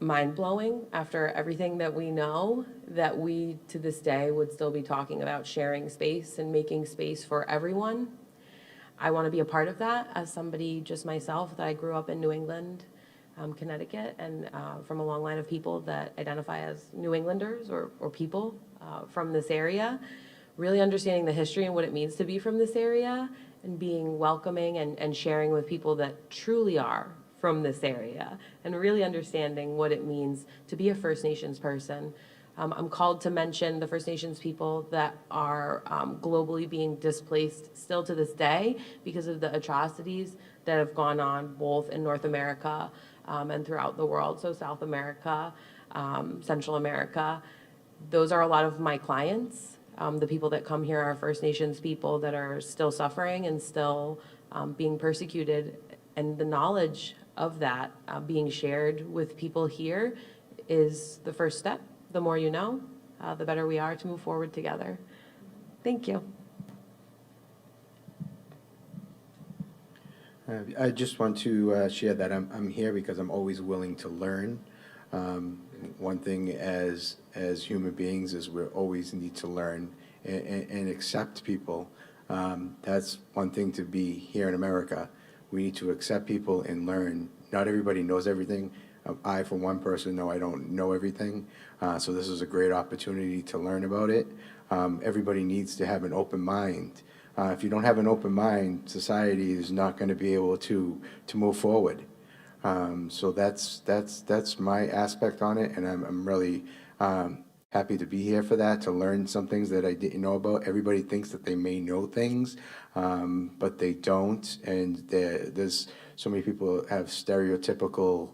mind-blowing after everything that we know, that we to this day would still be talking about sharing space and making space for everyone. I want to be a part of that as somebody just myself, that I grew up in New England, Connecticut, and from a long line of people that identify as New Englanders or people from this area. Really understanding the history and what it means to be from this area and being welcoming and sharing with people that truly are from this area and really understanding what it means to be a First Nations person. I'm called to mention the First Nations people that are globally being displaced still to this day because of the atrocities that have gone on both in North America and throughout the world. So South America, Central America, those are a lot of my clients. The people that come here are First Nations people that are still suffering and still being persecuted. And the knowledge of that being shared with people here is the first step. The more you know, the better we are to move forward together. Thank you. I just want to share that I'm here because I'm always willing to learn. One thing as human beings is we always need to learn and accept people. That's one thing to be here in America. We need to accept people and learn. Not everybody knows everything. I, for one person, know I don't know everything. So this is a great opportunity to learn about it. Everybody needs to have an open mind. If you don't have an open mind, society is not going to be able to move forward. So that's my aspect on it, and I'm really happy to be here for that, to learn some things that I didn't know about. Everybody thinks that they may know things, but they don't, and there's so many people have stereotypical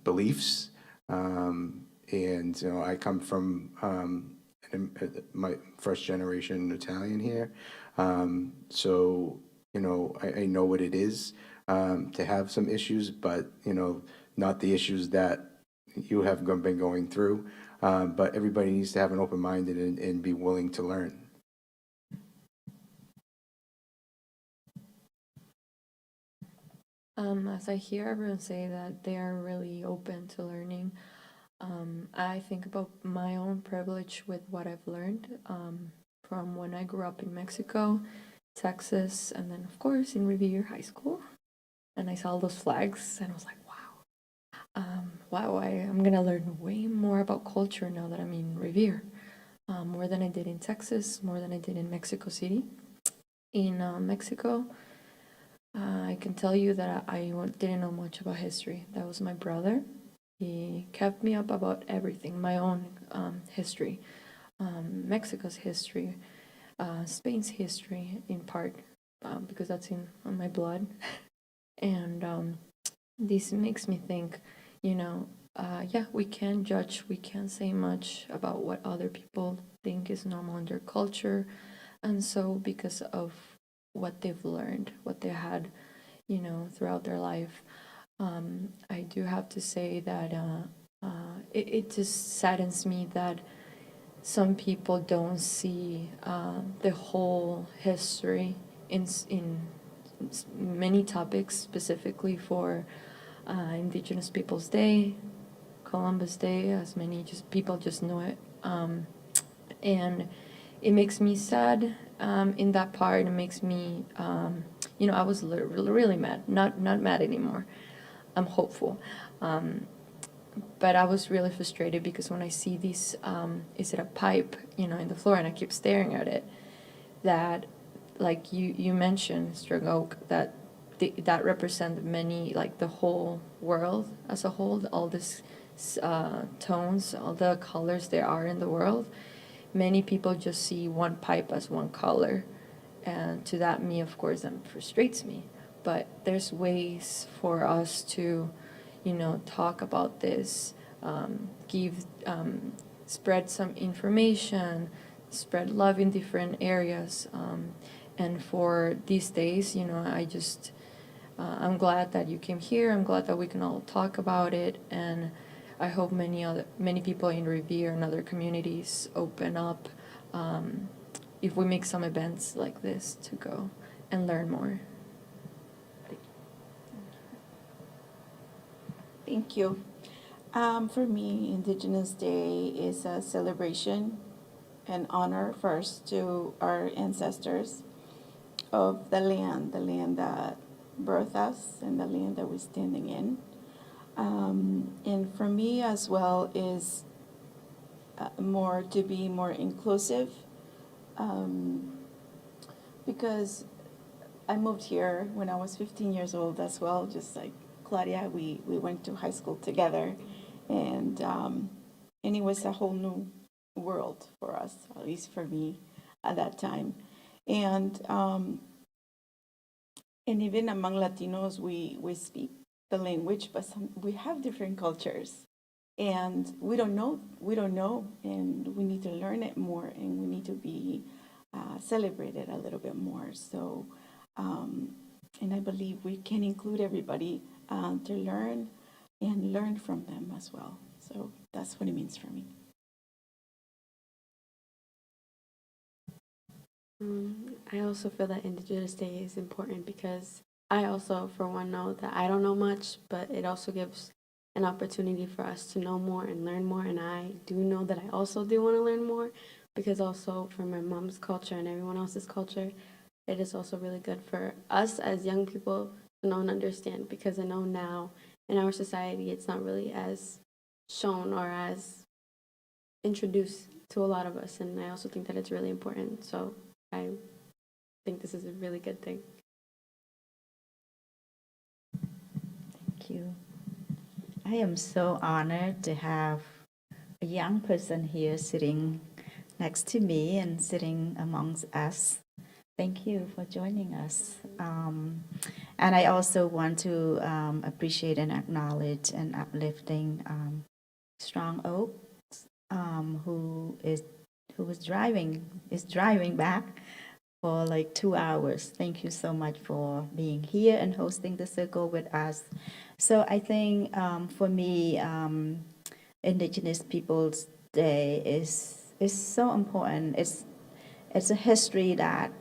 beliefs, and you know, I come from my first generation Italian here, so you know, I know what it is to have some issues, but you know, not the issues that you have been going through. But everybody needs to have an open mind and be willing to learn. As I hear everyone say that they are really open to learning, I think about my own privilege with what I've learned from when I grew up in Mexico, Texas, and then of course in Revere High School. And I saw all those flags and I was like, wow. wow, I'm gonna learn way more about culture now that I'm in Revere, more than I did in Texas, more than I did in Mexico City. In Mexico, I can tell you that I didn't know much about history. That was my brother. He kept me up about everything, my own history, Mexico's history, Spain's history in part, because that's in my blood. And this makes me think, yeah, we can judge, we can't say much about what other people think is normal in their culture. And so because of what they've learned, what they had, throughout their life, I do have to say that it just saddens me that some people don't see the whole history in many topics, specifically for Indigenous Peoples Day, Columbus Day, as many people just know it. And it makes me sad in that part. It makes me, I was really mad, not mad anymore. I'm hopeful. But I was really frustrated because when I see this, is it a pipe, in the floor, and I keep staring at it, that, like you mentioned, Strung Oak, that represent many, like the whole world as a whole, all these tones, all the colors there are in the world. Many people just see one pipe as one color, and to that, me, of course, that frustrates me. But there's ways for us to, talk about this, spread some information, spread love in different areas. And for these days, I'm glad that you came here. I'm glad that we can all talk about it, and I hope many people in Revere and other communities open up, if we make some events like this, to go and learn more. Thank you. For me, Indigenous Day is a celebration and honor first to our ancestors of the land that birthed us and the land that we're standing in. And for me as well is to be more inclusive, because I moved here when I was 15 years old as well, just like Claudia. We went to high school together, and it was a whole new world for us, at least for me at that time. And even among Latinos, we speak the language, but we have different cultures, and we don't know, and we need to learn it more, and we need to be celebrated a little bit more. So, and I believe we can include everybody to learn and learn from them as well. So that's what it means for me. I also feel that Indigenous Day is important because I also, for one, know that I don't know much, but it also gives an opportunity for us to know more and learn more. And I do know that I also do want to learn more, because also for my mom's culture and everyone else's culture, it is also really good for us as young people to know and understand, because I know now in our society it's not really as shown or as introduced to a lot of us. And I also think that it's really important. So I think this is a really good thing. Thank you. I am so honored to have a young person here sitting next to me and sitting amongst us. Thank you for joining us. And I also want to appreciate and acknowledge and uplifting Strung Oak, who is driving back for like 2 hours. Thank you so much for being here and hosting the circle with us. So I think for me, Indigenous Peoples Day is so important. It's a history that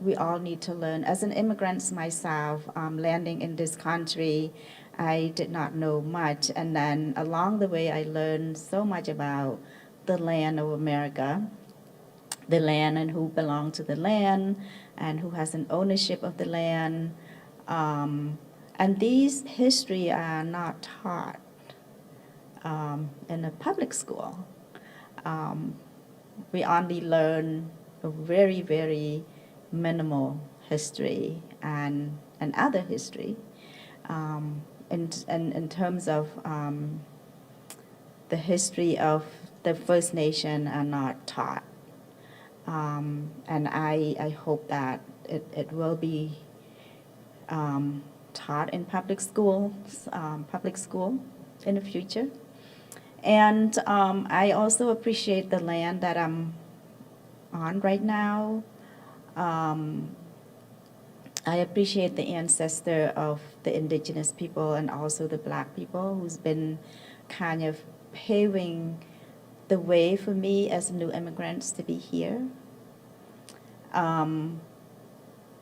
we all need to learn. As an immigrant myself, landing in this country, I did not know much. And then along the way, I learned so much about the land of America, the land and who belong to the land and who has an ownership of the land. And these history are not taught in a public school. We only learn a very, very minimal history and other history. In terms of the history of the First Nation are not taught. And I hope that it will be taught in public school in the future. And I also appreciate the land that I'm on right now. I appreciate the ancestor of the indigenous people and also the Black people who's been kind of paving the way for me as new immigrants to be here.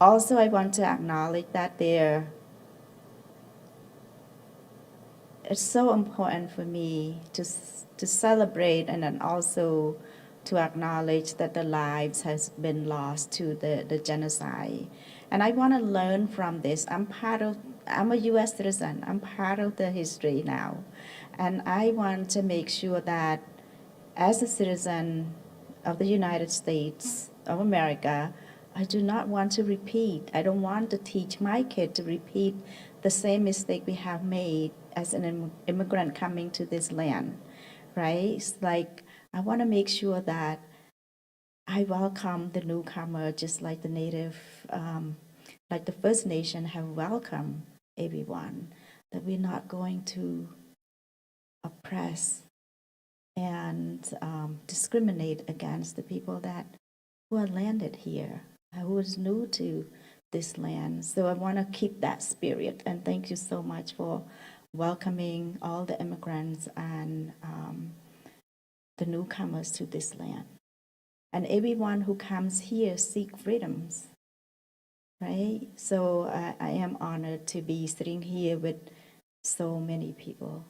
Also, I want to acknowledge that it's so important for me to celebrate and then also to acknowledge that the lives has been lost to the genocide. And I want to learn from this. I'm a US citizen. I'm part of the history now. And I want to make sure that as a citizen of the United States of America, I do not want to repeat. I don't want to teach my kid to repeat the same mistake we have made as an immigrant coming to this land, right? It's like, I want to make sure that I welcome the newcomer just like the native, like the First Nation have welcomed everyone, that we're not going to oppress and discriminate against the people who are landed here, who is new to this land. So I want to keep that spirit, and thank you so much for welcoming all the immigrants and the newcomers to this land. And everyone who comes here seek freedoms, right? So I am honored to be sitting here with so many people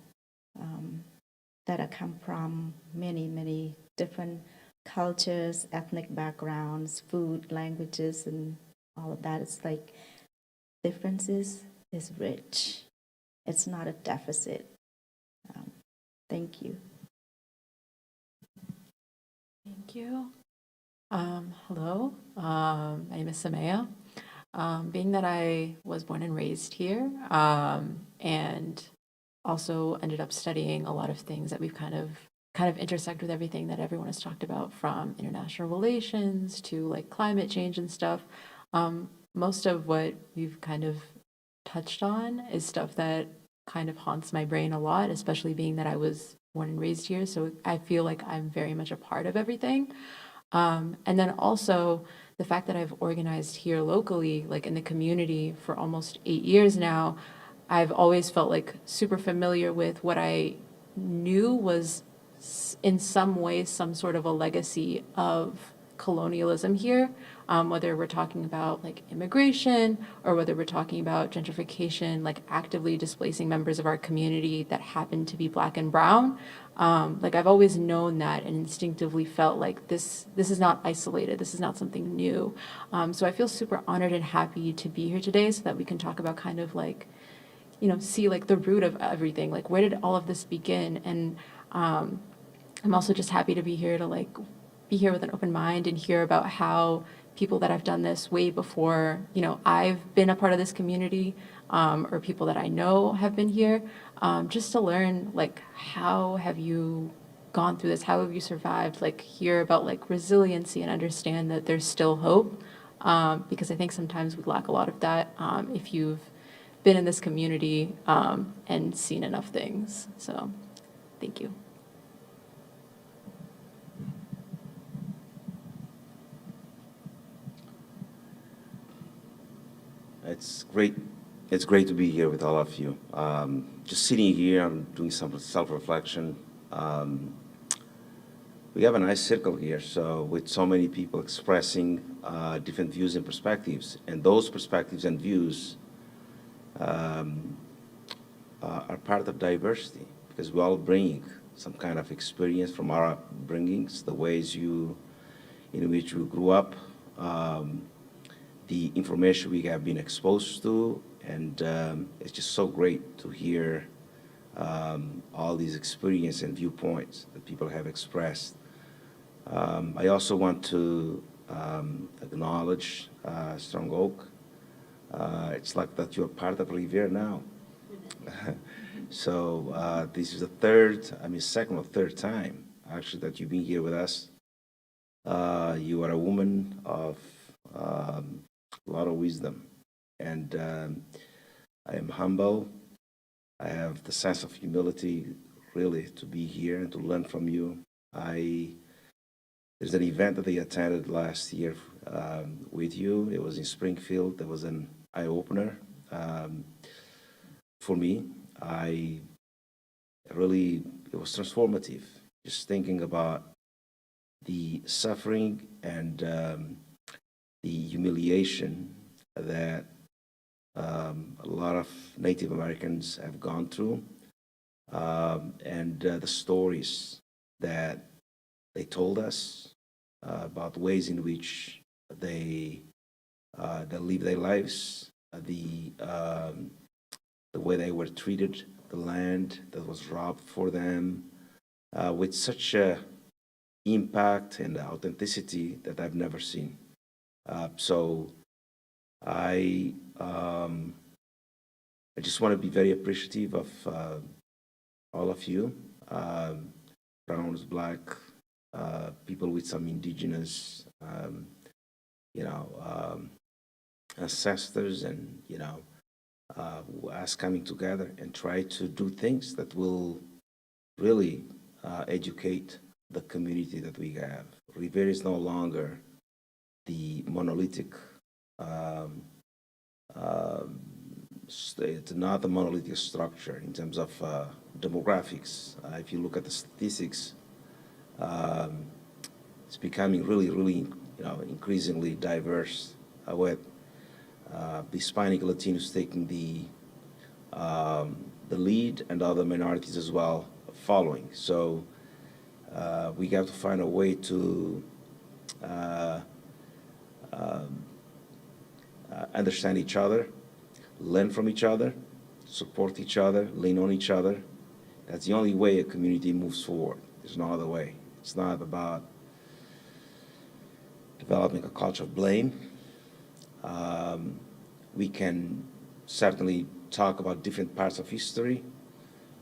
that have come from many, many different cultures, ethnic backgrounds, food, languages, and all of that. It's like differences is rich. It's not a deficit. Thank you. Thank you. Hello, my name is Samaya. Being that I was born and raised here, and also ended up studying a lot of things that we've kind of intersect with everything that everyone has talked about, from international relations to like climate change and stuff. Most of what you've kind of touched on is stuff that kind of haunts my brain a lot, especially being that I was born and raised here. So I feel like I'm very much a part of everything. And then also the fact that I've organized here locally, like in the community for almost 8 years now, I've always felt like super familiar with what I knew was in some way some sort of a legacy of colonialism here, whether we're talking about like immigration or whether we're talking about gentrification, like actively displacing members of our community that happen to be Black and brown. Like I've always known that and instinctively felt like this is not isolated. This is not something new. So I feel super honored and happy to be here today so that we can talk about kind of like, see like the root of everything. Like where did all of this begin? And I'm also just happy to be here to like be here with an open mind and hear about how people that have done this way before, I've been a part of this community, or people that I know have been here, just to learn like how have you gone through this? How have you survived? Like hear about like resiliency and understand that there's still hope, because I think sometimes we lack a lot of that if you've been in this community and seen enough things. So thank you. It's great. It's great to be here with all of you. Just sitting here, I'm doing some self-reflection. We have a nice circle here, so with so many people expressing different views and perspectives, and those perspectives and views are part of diversity, because we all bring some kind of experience from our upbringings, the ways in which we grew up, the information we have been exposed to, and it's just so great to hear all these experiences and viewpoints that people have expressed. I also want to acknowledge Strong Oak. It's like that you're part of Revere now. So this is the second or third time actually that you've been here with us. You are a woman of a lot of wisdom, and I am humble. I have the sense of humility really to be here and to learn from you. There's an event that I attended last year with you. It was in Springfield. It was an eye-opener for me. It was transformative, just thinking about the suffering and the humiliation that a lot of Native Americans have gone through, and the stories that they told us about ways in which they live their lives, the way they were treated, the land that was robbed for them, with such a impact and authenticity that I've never seen. So I just want to be very appreciative of all of you, browns, black, people with some indigenous, ancestors, and us coming together and try to do things that will really educate the community that we have. Revere is no longer the monolithic, it's not the monolithic structure in terms of demographics. If you look at the statistics, it's becoming really, increasingly diverse, with the Hispanic Latinos taking the lead and other minorities as well following. So we have to find a way to understand each other, learn from each other, support each other, lean on each other. That's the only way a community moves forward. There's no other way. It's not about developing a culture of blame. We can certainly talk about different parts of history,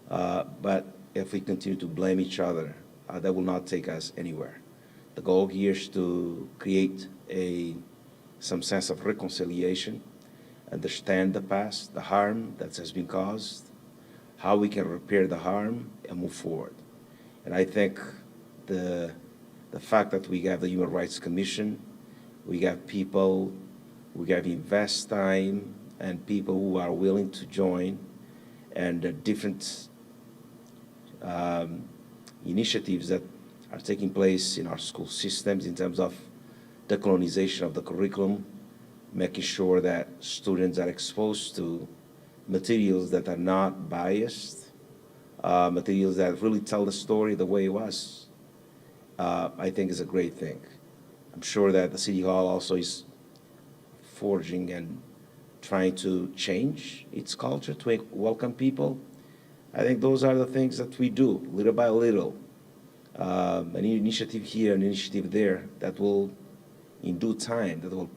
but if we continue to blame each other, that will not take us anywhere. The goal here is to create some sense of reconciliation, understand the past, the harm that has been caused, how we can repair the harm and move forward. And I think the fact that we have the Human Rights Commission, we have people, we have invest time and people who are willing to join, and different initiatives that are taking place in our school systems in terms of decolonization of the curriculum, making sure that students are exposed to materials that are not biased, materials that really tell the story the way it was, I think is a great thing. I'm sure that the City Hall also is forging and trying to change its culture to welcome people. I think those are the things that we do, little by little. An initiative here, an initiative there, that will, in due time, that will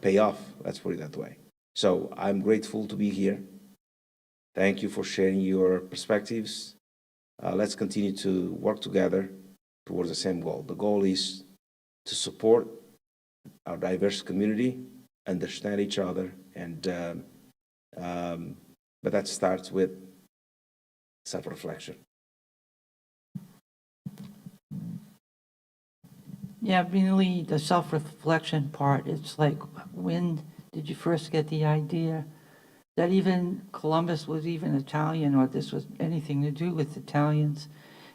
pay off, let's put it that way. So I'm grateful to be here. Thank you for sharing your perspectives. Let's continue to work together towards the same goal. The goal is to support our diverse community, understand each other, and but that starts with self-reflection. Yeah, really, the self-reflection part, it's like, when did you first get the idea that even Columbus was even Italian, or this was anything to do with Italians?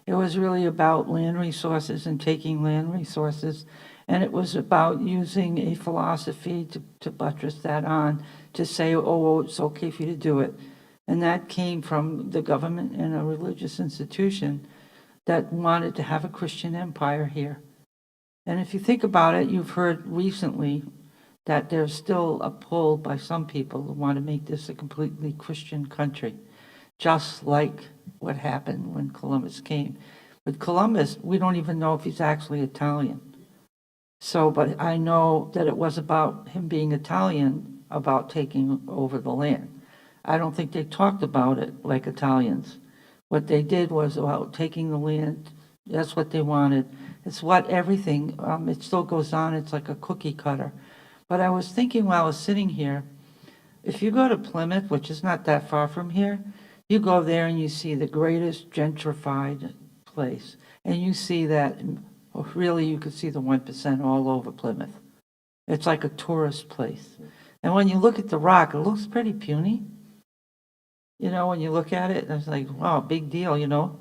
It was really about land resources and taking land resources, and it was about using a philosophy to buttress that on, to say, oh, it's okay for you to do it. And that came from the government and a religious institution that wanted to have a Christian empire here. And if you think about it, you've heard recently that there's still a pull by some people who want to make this a completely Christian country, just like what happened when Columbus came. With Columbus, we don't even know if he's actually Italian. So, but I know that it was about him being Italian, about taking over the land. I don't think they talked about it like Italians. What they did was about taking the land. That's what they wanted. It's what everything, it still goes on. It's like a cookie cutter. But I was thinking while I was sitting here, if you go to Plymouth, which is not that far from here, you go there and you see the greatest gentrified place. And you see that, really, you could see the 1% all over Plymouth. It's like a tourist place. And when you look at the rock, it looks pretty puny. You know, when you look at it, it's like, wow, big deal, you know.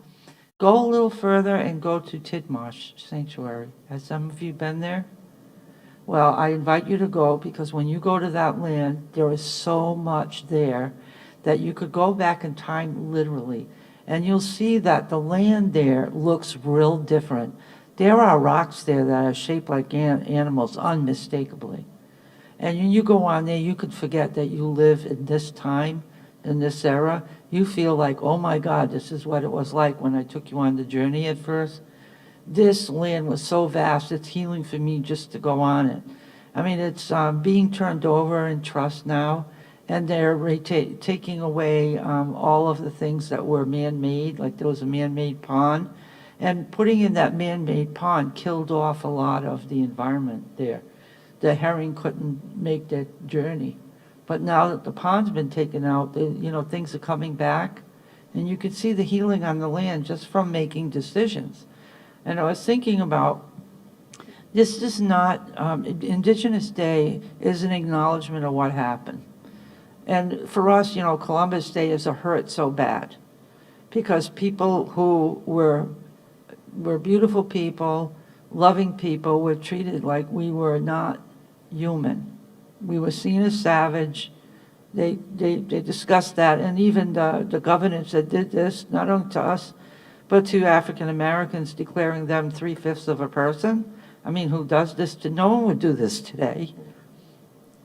Go a little further and go to Tidmarsh Sanctuary. Has some of you been there? Well, I invite you to go, because when you go to that land, there is so much there that you could go back in time literally, and you'll see that the land there looks real different. There are rocks there that are shaped like animals, unmistakably. And when you go on there, you could forget that you live in this time, in this era. You feel like, oh my God, this is what it was like when I took you on the journey at first. This land was so vast, it's healing for me just to go on it. I mean, it's being turned over in trust now, and they're taking away all of the things that were man-made, like there was a man-made pond, and putting in that man-made pond killed off a lot of the environment there. The herring couldn't make their journey. But now that the pond's been taken out, things are coming back, and you can see the healing on the land just from making decisions. And I was thinking about, this is not, Indigenous Day is an acknowledgement of what happened. And for us, Columbus Day is a hurt so bad, because people who were beautiful people, loving people, were treated like we were not human. We were seen as savage. They discussed that, and even the governors that did this, not only to us, but to African Americans, declaring them 3/5 of a person. I mean, who does this? No one would do this today.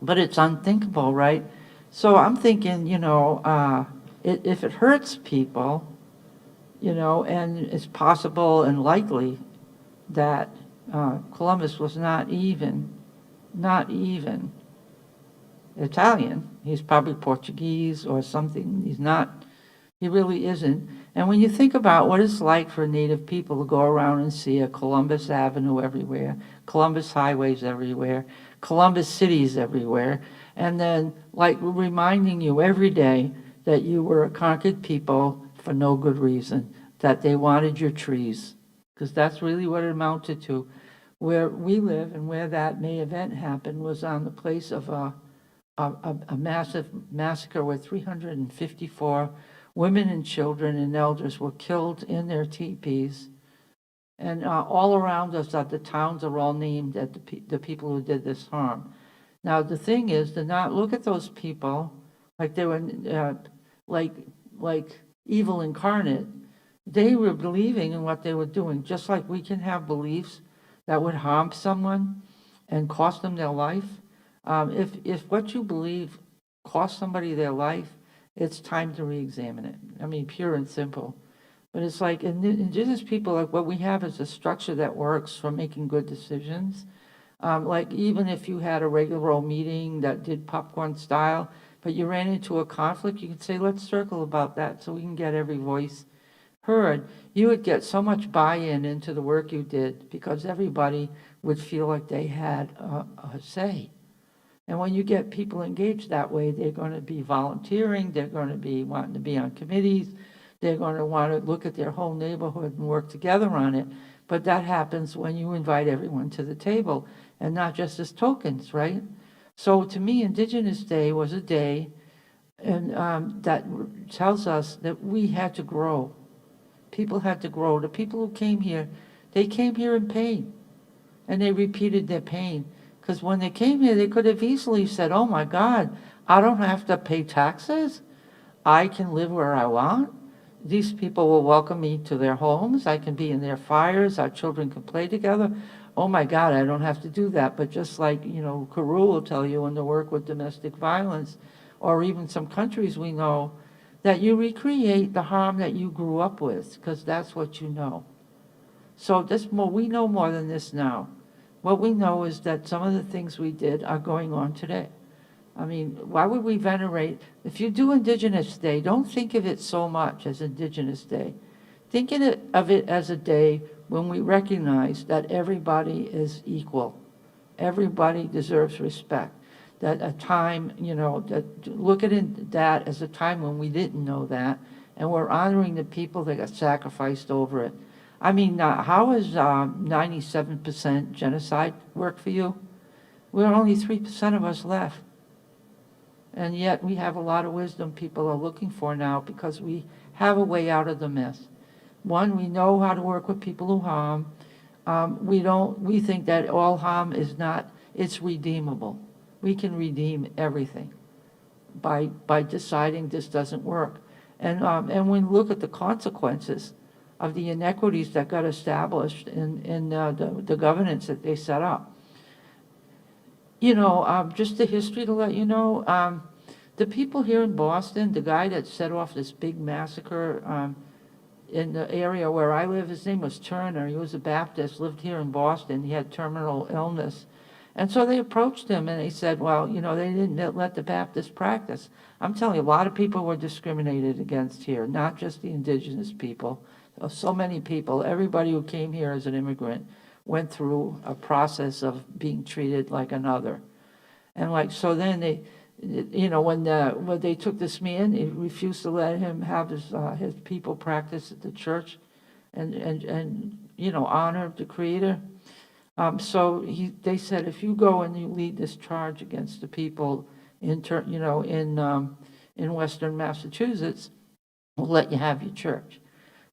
But it's unthinkable, right? So I'm thinking, if it hurts people, and it's possible and likely that Columbus was not even Italian. He's probably Portuguese or something. He really isn't. And when you think about what it's like for Native people to go around and see a Columbus Avenue everywhere, Columbus highways everywhere, Columbus cities everywhere, and then like reminding you every day that you were a conquered people for no good reason, that they wanted your trees, because that's really what it amounted to. Where we live and where that May event happened was on the place of a massive massacre where 354 women and children and elders were killed in their teepees. And all around us, the towns are all named at the people who did this harm. Now, the thing is to not look at those people like they were like evil incarnate. They were believing in what they were doing, just like we can have beliefs that would harm someone and cost them their life. If what you believe costs somebody their life, it's time to re-examine it. I mean, pure and simple. But it's like Indigenous people, like what we have is a structure that works for making good decisions. Like even if you had a regular old meeting that did popcorn style, but you ran into a conflict, you could say, let's circle about that so we can get every voice heard. You would get so much buy-in into the work you did because everybody would feel like they had a say. And when you get people engaged that way, they're going to be volunteering, they're going to be wanting to be on committees, they're going to want to look at their whole neighborhood and work together on it. But that happens when you invite everyone to the table and not just as tokens, right? So to me, Indigenous Day was a day and that tells us that we had to grow. People had to grow. The people who came here, they came here in pain, and they repeated their pain. Because when they came here, they could have easily said, oh my God, I don't have to pay taxes. I can live where I want. These people will welcome me to their homes. I can be in their fires. Our children can play together. oh my God, I don't have to do that. But just like, Karu will tell you in the work with domestic violence, or even some countries we know, that you recreate the harm that you grew up with, because that's what you know. So we know more than this now. What we know is that some of the things we did are going on today. I mean, why would we venerate? If you do Indigenous Day, don't think of it so much as Indigenous Day. Think of it as a day when we recognize that everybody is equal. Everybody deserves respect. That a time, look at that as a time when we didn't know that, and we're honoring the people that got sacrificed over it. I mean, how is 97% genocide work for you? We're only 3% of us left. And yet we have a lot of wisdom people are looking for now because we have a way out of the mess. One, we know how to work with people who harm. We think that all harm is not, it's redeemable. We can redeem everything by deciding this doesn't work. And when we look at the consequences of the inequities that got established in the governance that they set up. Just the history to let you know, the people here in Boston, the guy that set off this big massacre in the area where I live, his name was Turner. He was a Baptist, lived here in Boston. He had terminal illness. And so they approached him and they said, well, they didn't let the Baptists practice. I'm telling you, a lot of people were discriminated against here, not just the indigenous people. So many people, everybody who came here as an immigrant went through a process of being treated like another. And so then they, when they took this man, they refused to let him have his people practice at the church and honor the Creator. So they said, if you go and you lead this charge against the people in Western Massachusetts, we'll let you have your church.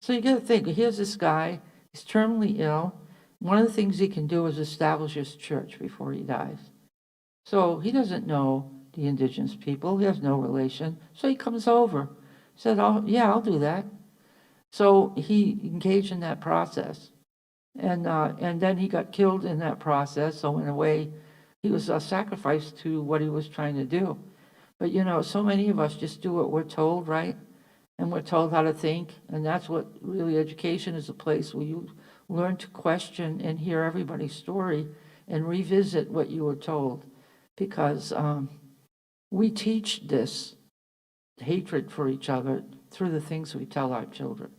So you got to think, here's this guy, he's terminally ill. One of the things he can do is establish his church before he dies. So he doesn't know the indigenous people, he has no relation. So he comes over, said, oh yeah, I'll do that. So he engaged in that process. And then he got killed in that process. So in a way, he was sacrificed to what he was trying to do. But so many of us just do what we're told, right? And we're told how to think. And that's what really education is, a place where you learn to question and hear everybody's story and revisit what you were told. Because we teach this hatred for each other through the things we tell our children.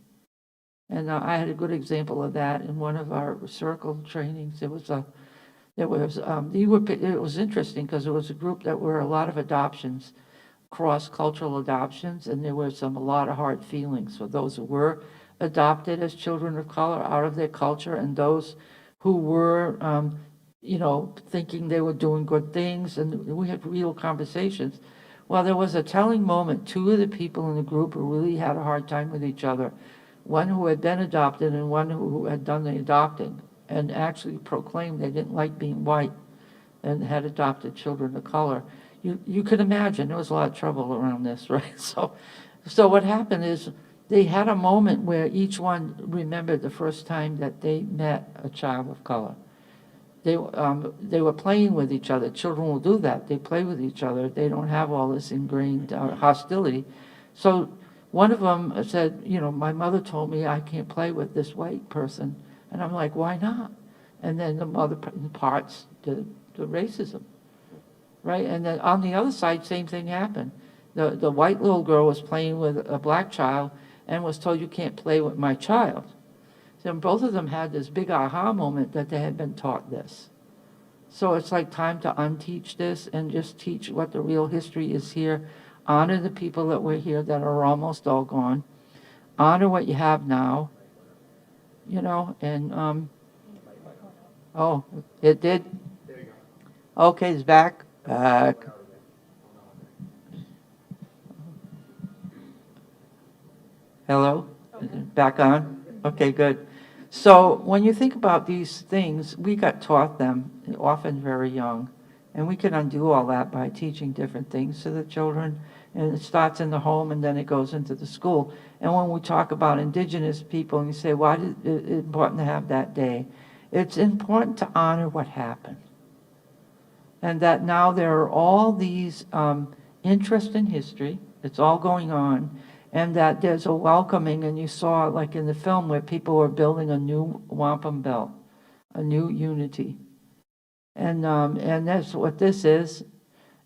And I had a good example of that in one of our circle trainings. It was interesting because there was a group that were a lot of adoptions, cross-cultural adoptions, and there were a lot of hard feelings for those who were adopted as children of color out of their culture, and those who were, thinking they were doing good things, and we had real conversations. Well, there was a telling moment. Two of the people in the group who really had a hard time with each other, one who had been adopted and one who had done the adopting, and actually proclaimed they didn't like being white and had adopted children of color. You could imagine there was a lot of trouble around this, right? So what happened is they had a moment where each one remembered the first time that they met a child of color. They were playing with each other. Children will do that. They play with each other. They don't have all this ingrained hostility. So one of them said, my mother told me I can't play with this white person. And I'm like, why not? And then the mother imparts the racism, right? And then on the other side, same thing happened. The white little girl was playing with a black child and was told, you can't play with my child. So both of them had this big aha moment that they had been taught this. So it's like time to unteach this and just teach what the real history is here. Honor the people that were here that are almost all gone. Honor what you have now, and, oh, it did? Okay, it's back. Hello? Back on? Okay, good. So when you think about these things, we got taught them often very young, and we can undo all that by teaching different things to the children. And it starts in the home and then it goes into the school. And when we talk about indigenous people and you say, why is it important to have that day? It's important to honor what happened. And that now there are all these interest in history, it's all going on, and that there's a welcoming, and you saw like in the film where people were building a new wampum belt, a new unity. And that's what this is.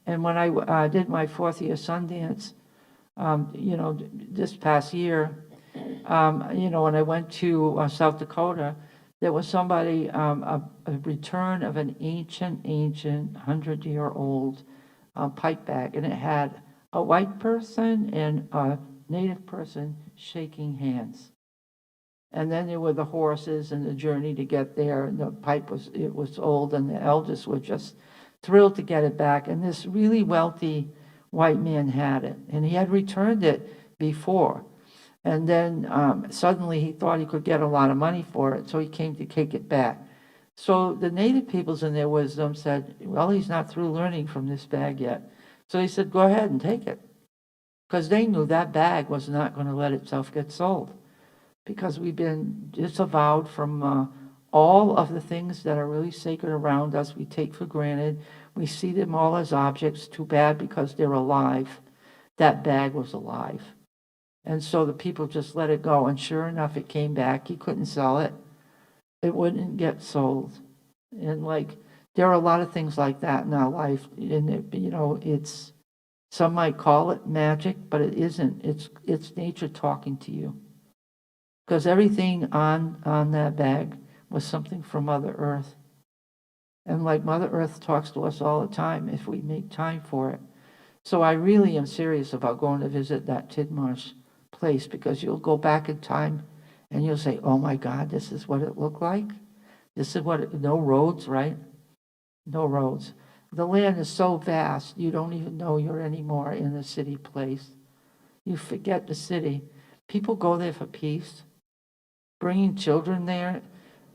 And when I did my 4th year Sundance, this past year, when I went to South Dakota, there was somebody, a return of an ancient 100-year-old pipe bag, and it had a white person and a native person shaking hands. And then there were the horses and the journey to get there, and the pipe was old, and the elders were just thrilled to get it back. And this really wealthy white man had it, and he had returned it before. And then suddenly he thought he could get a lot of money for it, so he came to take it back. So the native peoples in their wisdom said, well, he's not through learning from this bag yet. So he said, go ahead and take it. Because they knew that bag was not going to let itself get sold. Because we've been disavowed from all of the things that are really sacred around us. We take for granted. We see them all as objects. Too bad because they're alive. That bag was alive. And so the people just let it go. And sure enough, it came back. He couldn't sell it. It wouldn't get sold. And there are a lot of things like that in our life. And it's, some might call it magic, but it isn't. It's nature talking to you. Because everything on that bag was something from Mother Earth. And like Mother Earth talks to us all the time if we make time for it. So I really am serious about going to visit that Tidmarsh place, because you'll go back in time and you'll say, oh my God, this is what it looked like. This is no roads, right? No roads. The land is so vast, you don't even know you're anymore in a city place. You forget the city. People go there for peace. Bringing children there,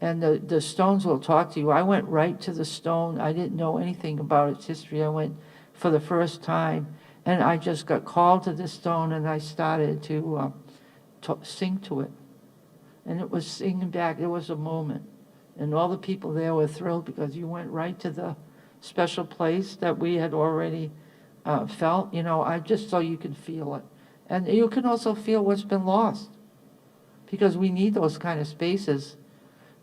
and the stones will talk to you. I went right to the stone. I didn't know anything about its history. I went for the first time, and I just got called to the stone, and I started to sing to it. And it was singing back. It was a moment. And all the people there were thrilled because you went right to the special place that we had already felt, just so you can feel it. And you can also feel what's been lost, because we need those kind of spaces.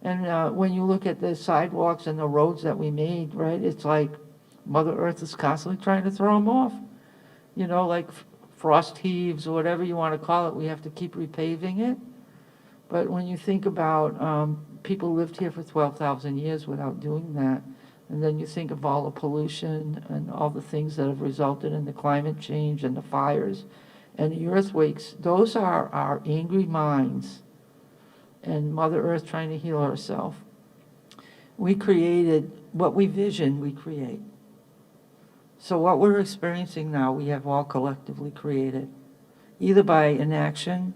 And when you look at the sidewalks and the roads that we made, right, it's like Mother Earth is constantly trying to throw them off. Like frost heaves or whatever you want to call it, we have to keep repaving it. But when you think about people lived here for 12,000 years without doing that, and then you think of all the pollution and all the things that have resulted in the climate change and the fires and the earthquakes, those are our angry minds and Mother Earth trying to heal herself. We created what we vision, we create. So what we're experiencing now, we have all collectively created, either by inaction,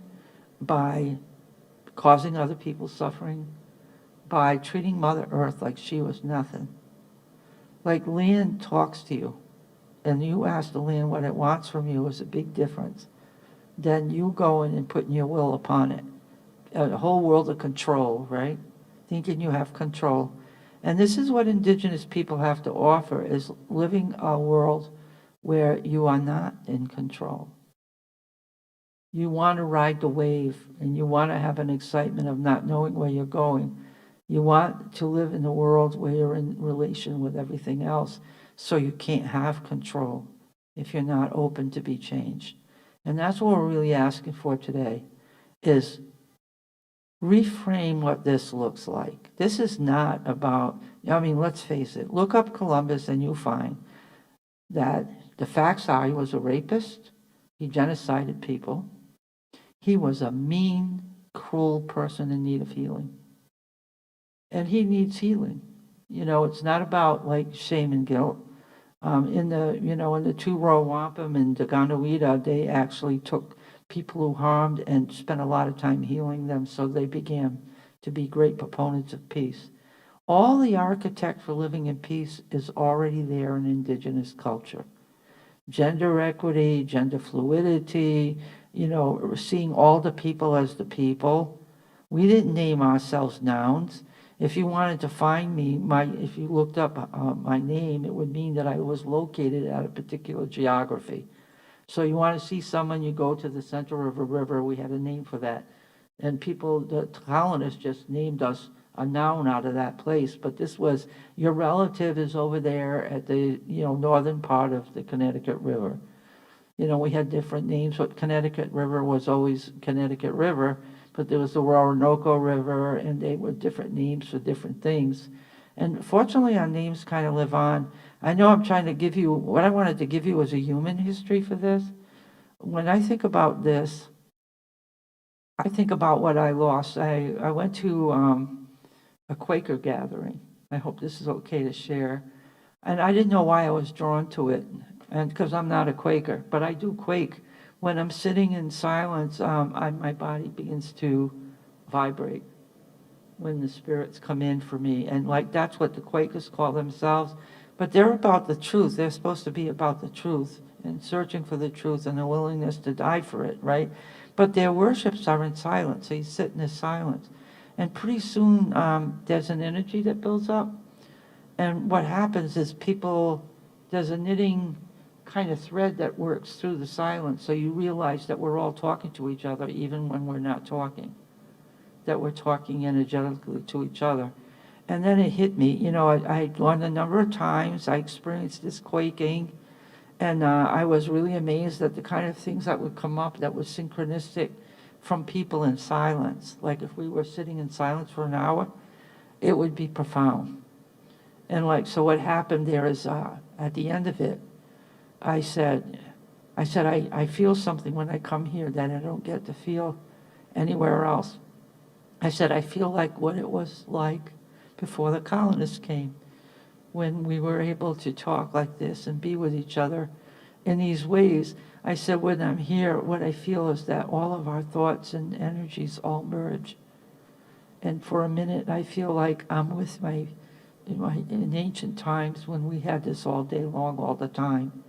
by causing other people suffering, by treating Mother Earth like she was nothing. Like land talks to you, and you ask the land what it wants from you is a big difference. Then you going and putting your will upon it. A whole world of control, right? Thinking you have control. And this is what indigenous people have to offer, is living a world where you are not in control. You want to ride the wave, and you want to have an excitement of not knowing where you're going. You want to live in a world where you're in relation with everything else, so you can't have control if you're not open to be changed. And that's what we're really asking for today, is reframe what this looks like. This is not about, let's face it, look up Columbus and you'll find that the facts are he was a rapist, he genocided people, he was a mean, cruel person in need of healing. And he needs healing. It's not about shame and guilt. In the two-row wampum in Daganowida, they actually took people who harmed and spent a lot of time healing them, so they began to be great proponents of peace. All the architect for living in peace is already there in indigenous culture. Gender equity, gender fluidity, seeing all the people as the people. We didn't name ourselves nouns. If you wanted to find me, if you looked up my name, it would mean that I was located at a particular geography. So you want to see someone, you go to the center of a river. We had a name for that. And people, the colonists just named us a noun out of that place. But this was, your relative is over there at the, northern part of the Connecticut River. We had different names, but Connecticut River was always Connecticut River, but there was the Orinoco River, and they were different names for different things. And fortunately, our names kind of live on. I know I'm trying to give you, what I wanted to give you was a human history for this. When I think about this, I think about what I lost. I went to a Quaker gathering. I hope this is okay to share. And I didn't know why I was drawn to it, and because I'm not a Quaker, but I do quake. When I'm sitting in silence, my body begins to vibrate when the spirits come in for me. And that's what the Quakers call themselves. But they're about the truth. They're supposed to be about the truth and searching for the truth and the willingness to die for it, right? But their worships are in silence. So you sit in this silence. And pretty soon there's an energy that builds up. And what happens is there's a knitting kind of thread that works through the silence. So you realize that we're all talking to each other even when we're not talking, that we're talking energetically to each other. And then it hit me. I had gone a number of times. I experienced this quaking. And I was really amazed at the kind of things that would come up that was synchronistic from people in silence. Like if we were sitting in silence for an hour, it would be profound. And so what happened there is at the end of it, I said, I feel something when I come here that I don't get to feel anywhere else. I said, I feel like what it was like before the colonists came, when we were able to talk like this and be with each other in these ways. I said, when I'm here, what I feel is that all of our thoughts and energies all merge. And for a minute, I feel like I'm with in ancient times when we had this all day long, all the time.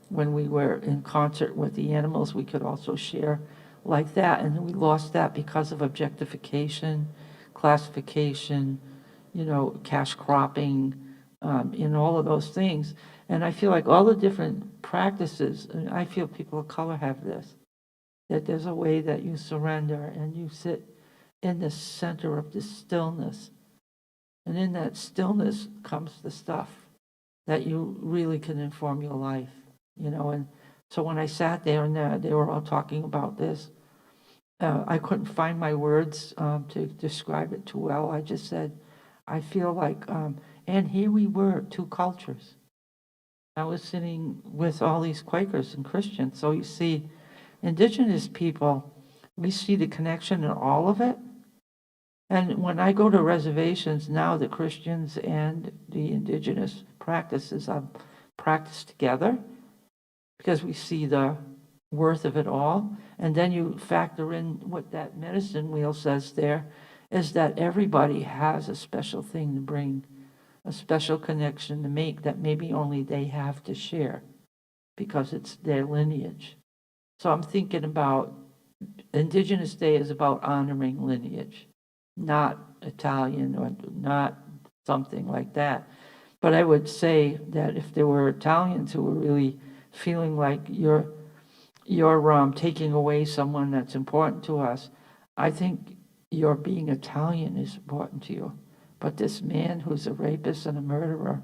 When we were in concert with the animals, we could also share like that. And we lost that because of objectification, classification, cash cropping, in all of those things. And I feel like all the different practices, and I feel people of color have this, that there's a way that you surrender and you sit in the center of this stillness. And in that stillness comes the stuff that you really can inform your life, And so when I sat there and they were all talking about this, I couldn't find my words to describe it too well. I just said, I feel like, and here we were, two cultures. I was sitting with all these Quakers and Christians. So you see, indigenous people, we see the connection in all of it. And when I go to reservations now, the Christians and the indigenous practices are practiced together because we see the worth of it all. And then you factor in what that medicine wheel says there, is that everybody has a special thing to bring, a special connection to make that maybe only they have to share because it's their lineage. So I'm thinking about Indigenous Day is about honoring lineage, not Italian or not something like that. But I would say that if there were Italians who were really feeling like you're taking away someone that's important to us, I think your being Italian is important to you. But this man who's a rapist and a murderer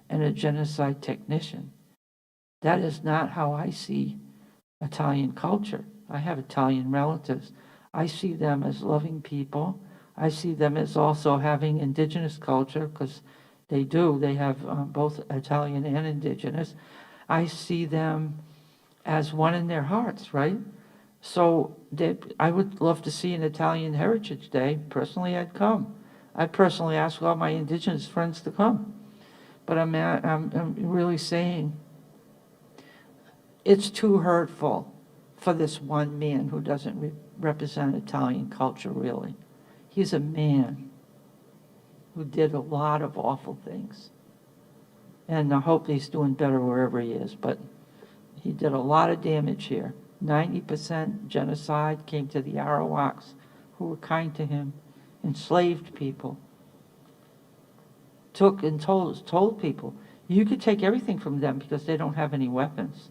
and a genocide technician, that is not how I see Italian culture. I have Italian relatives. I see them as loving people. I see them as also having indigenous culture, because they do. They have both Italian and indigenous. I see them as one in their hearts, right? So I would love to see an Italian Heritage Day. Personally, I'd come. I'd personally ask all my indigenous friends to come. But I'm really saying it's too hurtful for this one man who doesn't represent Italian culture, really. He's a man who did a lot of awful things. And I hope he's doing better wherever he is, but he did a lot of damage here. 90% genocide came to the Arawaks, who were kind to him, enslaved people took and told people, you could take everything from them because they don't have any weapons.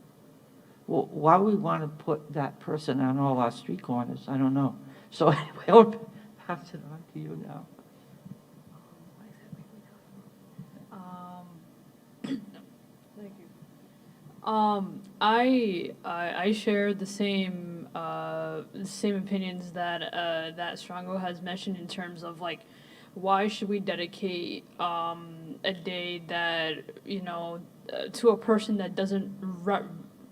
Well, why would we want to put that person on all our street corners? I don't know. So anyway, I'll pass it on to you now. Thank you. I share the same opinions that that Strongo has mentioned in terms of like, why should we dedicate a day that to a person that doesn't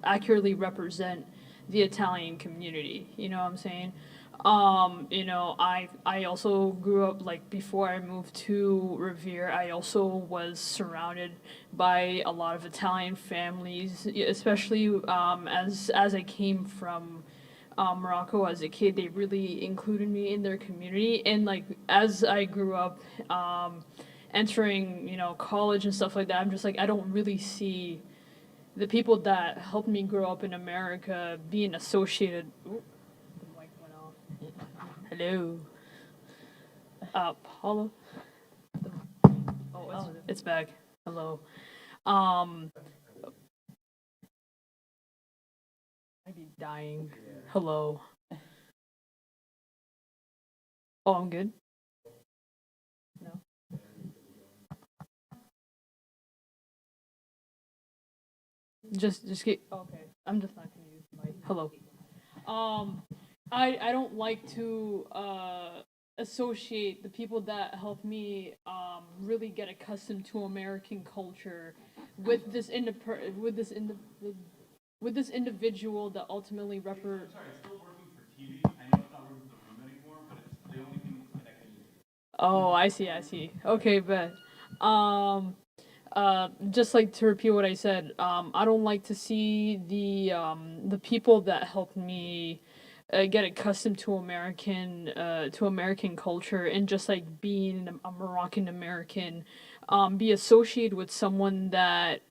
accurately represent the Italian community? You know what I'm saying? I also grew up, like, before I moved to Revere, I also was surrounded by a lot of Italian families, especially as I came from Morocco as a kid. They really included me in their community, and like as I grew up, entering college and stuff like that, I'm just like, I don't really see the people that helped me grow up in America being associated. Ooh, the mic went off. Hello. Paula. Oh, it's back. Hello. I'd be dying. Hello. Oh, I'm good. No. Just get. Okay. I'm just not gonna use the mic. Hello. I don't like to associate the people that helped me really get accustomed to American culture with this individual that ultimately represents. Sorry, it's still working for TV. I know it's not working for the room anymore, but it's the only thing that's connected. Oh, I see. Okay, but just like to repeat what I said, I don't like to see the people that helped me get accustomed to American culture and just like being a Moroccan American, be associated with someone that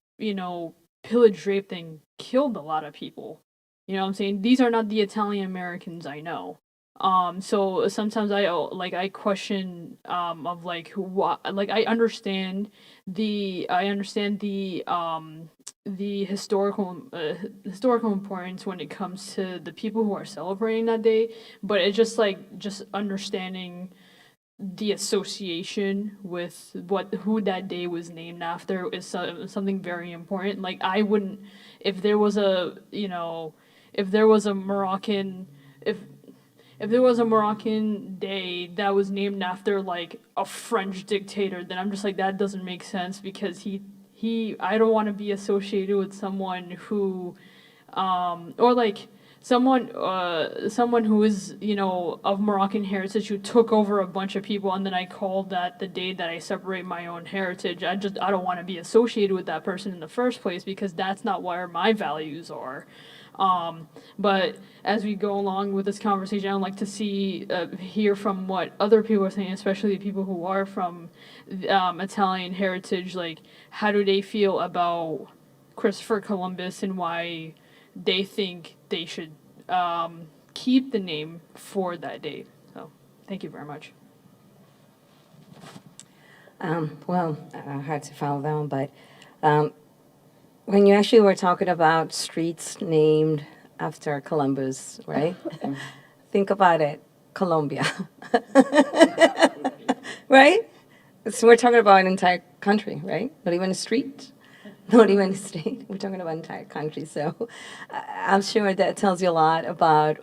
pillaged, raped, and killed a lot of people. You know what I'm saying? These are not the Italian Americans I know. So sometimes I question of like what, like I understand the historical importance when it comes to the people who are celebrating that day, but it's just understanding the association with who that day was named after is something very important. Like I wouldn't, if there was a Moroccan, if there was a Moroccan day that was named after like a French dictator, then I'm just like, that doesn't make sense, because I don't want to be associated with someone who or like someone who is of Moroccan heritage, who took over a bunch of people, and then I call that the day that I separate my own heritage. I don't want to be associated with that person in the first place, because that's not where my values are. But as we go along with this conversation, I'd like to hear from what other people are saying, especially people who are from Italian heritage. Like, how do they feel about Christopher Columbus and why they think they should keep the name for that day? So, thank you very much. Hard to follow that one, but when you actually were talking about streets named after Columbus, right? Think about it, Colombia, right? So we're talking about an entire country, right? Not even a street, not even a state. We're talking about an entire country. So I'm sure that tells you a lot about,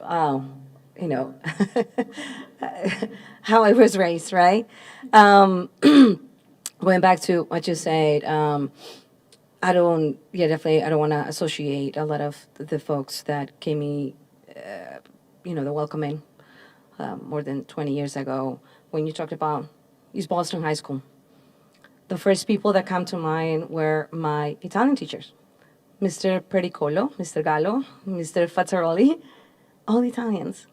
how I was raised, right? Going back to what you said, I don't want to associate a lot of the folks that came me, the welcoming more than 20 years ago. When you talked about East Boston High School, the first people that come to mind were my Italian teachers, Mr. Pericolo, Mr. Gallo, Mr. Fazzaroli, all Italians.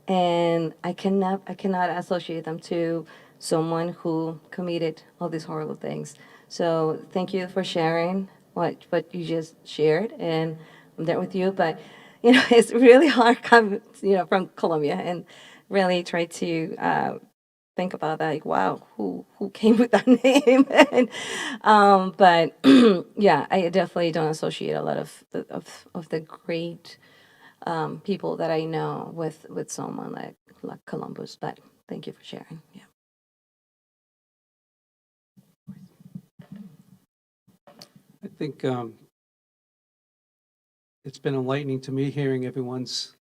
And I cannot associate them to someone who committed all these horrible things. So thank you for sharing what you just shared, and I'm there with you. But it's really hard coming from Colombia, and really try to think about that, like, wow, who came with that name? But yeah, I definitely don't associate a lot of the great people that I know with someone like Columbus. But thank you for sharing. Yeah. I think it's been enlightening to me hearing everyone's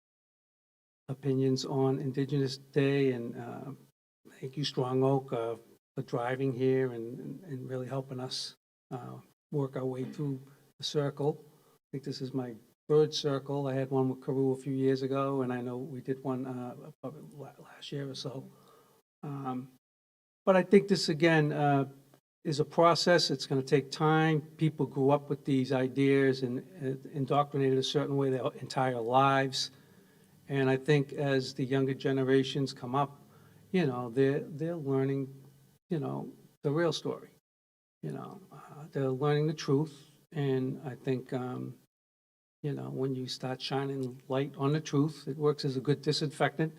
opinions on Indigenous Day, and thank you, Strong Oak, for driving here and really helping us work our way through the circle. I think this is my third circle. I had one with Carew a few years ago, and I know we did one probably last year or so. But I think this, again, is a process. It's going to take time. People grew up with these ideas and indoctrinated a certain way their entire lives. And I think as the younger generations come up, you know, they're learning, you know, the real story. You know, they're learning the truth. And I think, you know, when you start shining light on the truth, it works as a good disinfectant.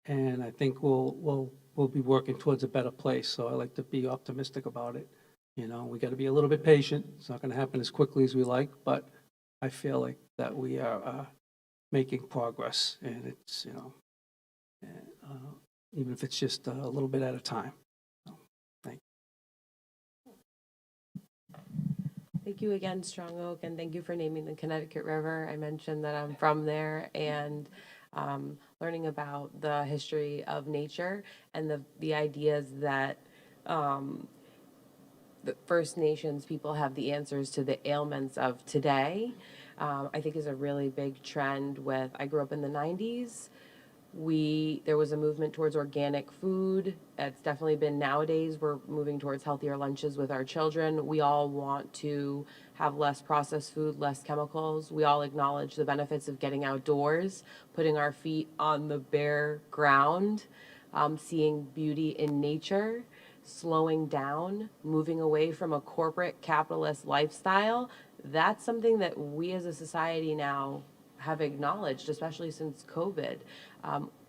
And I think we'll be working towards a better place. So I like to be optimistic about it. You know, we got to be a little bit patient. It's not going to happen as quickly as we like, but I feel like that we are making progress, and it's, you know, even if it's just a little bit at a time. So, thank you. Thank you again, Strong Oak, and thank you for naming the Connecticut River. I mentioned that I'm from there, and learning about the history of nature and the ideas that the First Nations people have the answers to the ailments of today, I think is a really big trend with, I grew up in the 90s. There was a movement towards organic food. It's definitely been nowadays. We're moving towards healthier lunches with our children. We all want to have less processed food, less chemicals. We all acknowledge the benefits of getting outdoors, putting our feet on the bare ground, seeing beauty in nature, slowing down, moving away from a corporate capitalist lifestyle. That's something that we as a society now have acknowledged, especially since COVID.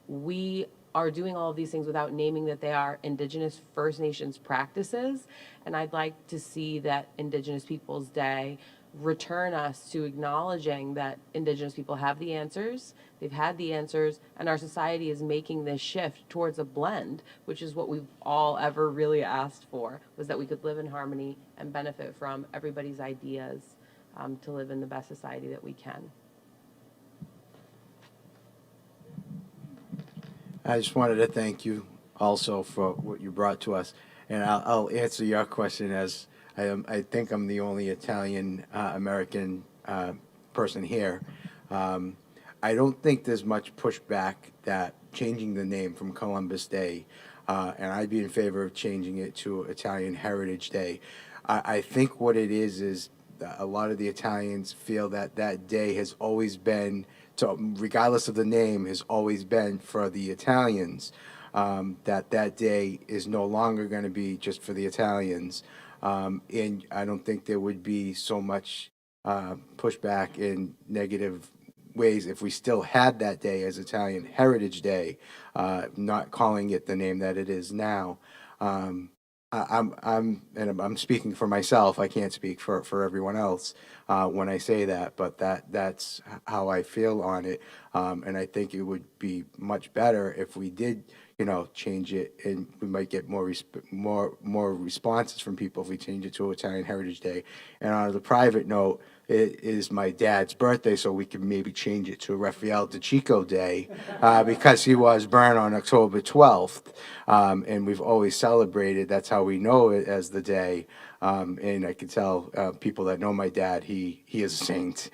We are doing all of these things without naming that they are Indigenous First Nations practices. And I'd like to see that Indigenous Peoples Day return us to acknowledging that Indigenous people have the answers, they've had the answers, and our society is making this shift towards a blend, which is what we've all ever really asked for, was that we could live in harmony and benefit from everybody's ideas to live in the best society that we can. I just wanted to thank you also for what you brought to us, and I'll answer your question as I think I'm the only Italian American person here. I don't think there's much pushback that changing the name from Columbus Day, and I'd be in favor of changing it to Italian Heritage Day. I think what it is a lot of the Italians feel that that day has always been, regardless of the name, has always been for the Italians, that day is no longer going to be just for the Italians. And I don't think there would be so much pushback in negative ways if we still had that day as Italian Heritage Day, not calling it the name that it is now. I'm speaking for myself. I can't speak for everyone else when I say that, but that's how I feel on it. And I think it would be much better if we did, you know, change it, and we might get more responses from people if we change it to Italian Heritage Day. And on the private note, it is my dad's birthday, so we could maybe change it to Rafael DeChico Day because he was born on October 12th. And we've always celebrated, that's how we know it as the day. And I can tell people that know my dad, he is a saint.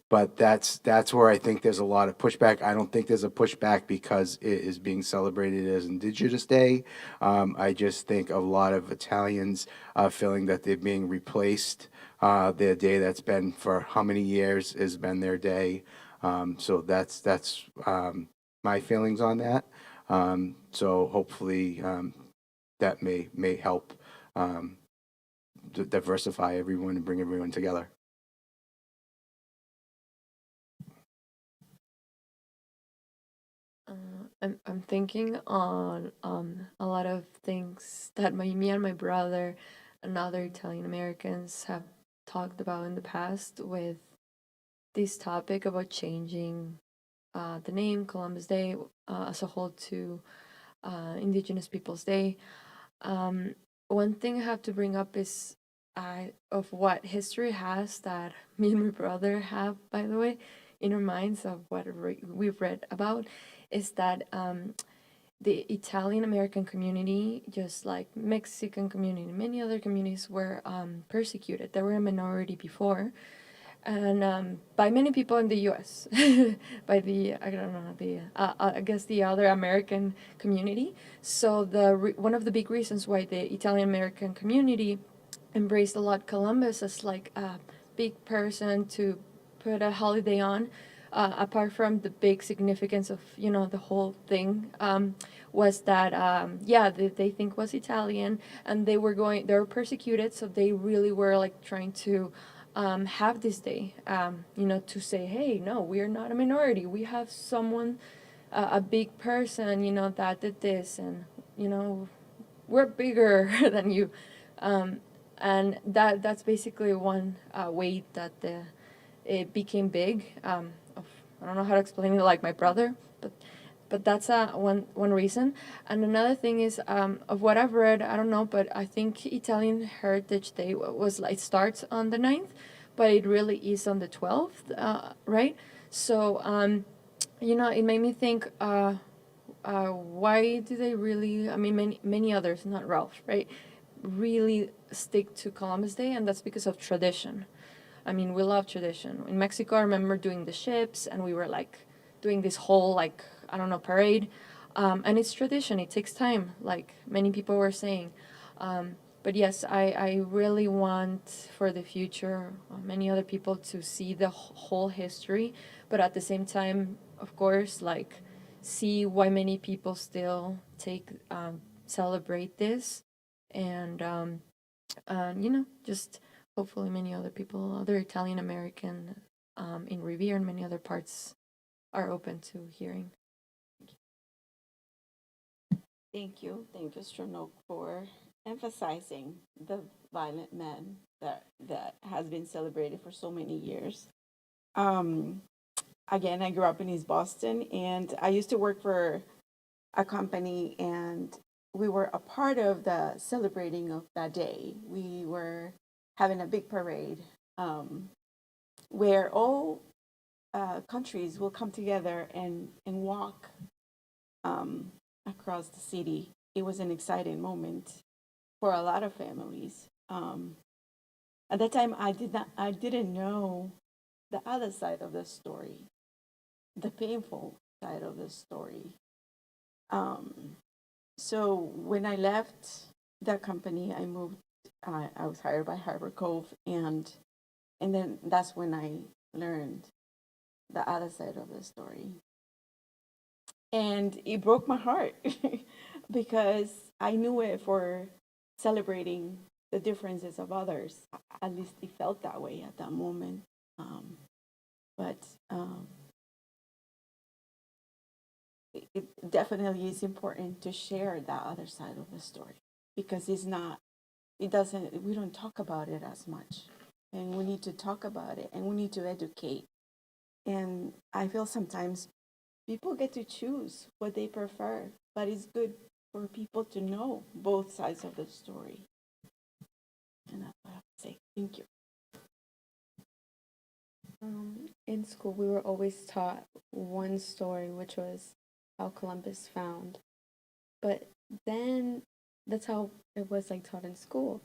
But that's where I think there's a lot of pushback. I don't think there's a pushback because it is being celebrated as Indigenous Day. I just think a lot of Italians feeling that they're being replaced. Their day that's been for how many years has been their day. So that's my feelings on that. So hopefully that may help diversify everyone and bring everyone together. I'm thinking on a lot of things that me and my brother and other Italian Americans have talked about in the past with this topic about changing the name Columbus Day as a whole to Indigenous Peoples Day. One thing I have to bring up is of what history has that me and my brother have, by the way, in our minds of what we've read about, is that the Italian American community, just like Mexican community, many other communities were persecuted. They were a minority before, and by many people in the U.S., by the I don't know the I guess the other American community. So one of the big reasons why the Italian American community embraced a lot Columbus as like a big person to put a holiday on, apart from the big significance of the whole thing, was that they think was Italian, and they were persecuted, so they really were like trying to have this day, to say, hey, no, we are not a minority. We have someone, a big person, that did this, and we're bigger than you. And that's basically one way that it became big. I don't know how to explain it like my brother, but that's one reason. And another thing is, of what I've read, I don't know, but I think Italian Heritage Day was like starts on the 9th, but it really is on the 12th, right? So, it made me think, why do they really, I mean, many others, not Ralph, right, really stick to Columbus Day, and that's because of tradition. I mean, we love tradition. In Mexico, I remember doing the ships, and we were like doing this whole like, I don't know, parade. And it's tradition. It takes time, like many people were saying. But yes, I really want for the future many other people to see the whole history, but at the same time, of course, like see why many people still celebrate this, and just hopefully many other people, other Italian American in Revere and many other parts, are open to hearing. Thank you, Stranok, for emphasizing the violent men that has been celebrated for so many years. Again, I grew up in East Boston, and I used to work for a company, and we were a part of the celebrating of that day. We were having a big parade where all countries will come together and walk across the city. It was an exciting moment for a lot of families. At that time, I didn't know the other side of the story, the painful side of the story. So when I left that company, I moved. I was hired by Harbor Cove, and then that's when I learned the other side of the story. And it broke my heart because I knew it for celebrating the differences of others. At least it felt that way at that moment. But it definitely is important to share that other side of the story, because we don't talk about it as much. And we need to talk about it, and we need to educate. And I feel sometimes people get to choose what they prefer, but it's good for people to know both sides of the story. And that's what I have to say. Thank you. In school, we were always taught one story, which was how Columbus found. But then that's how it was like taught in school.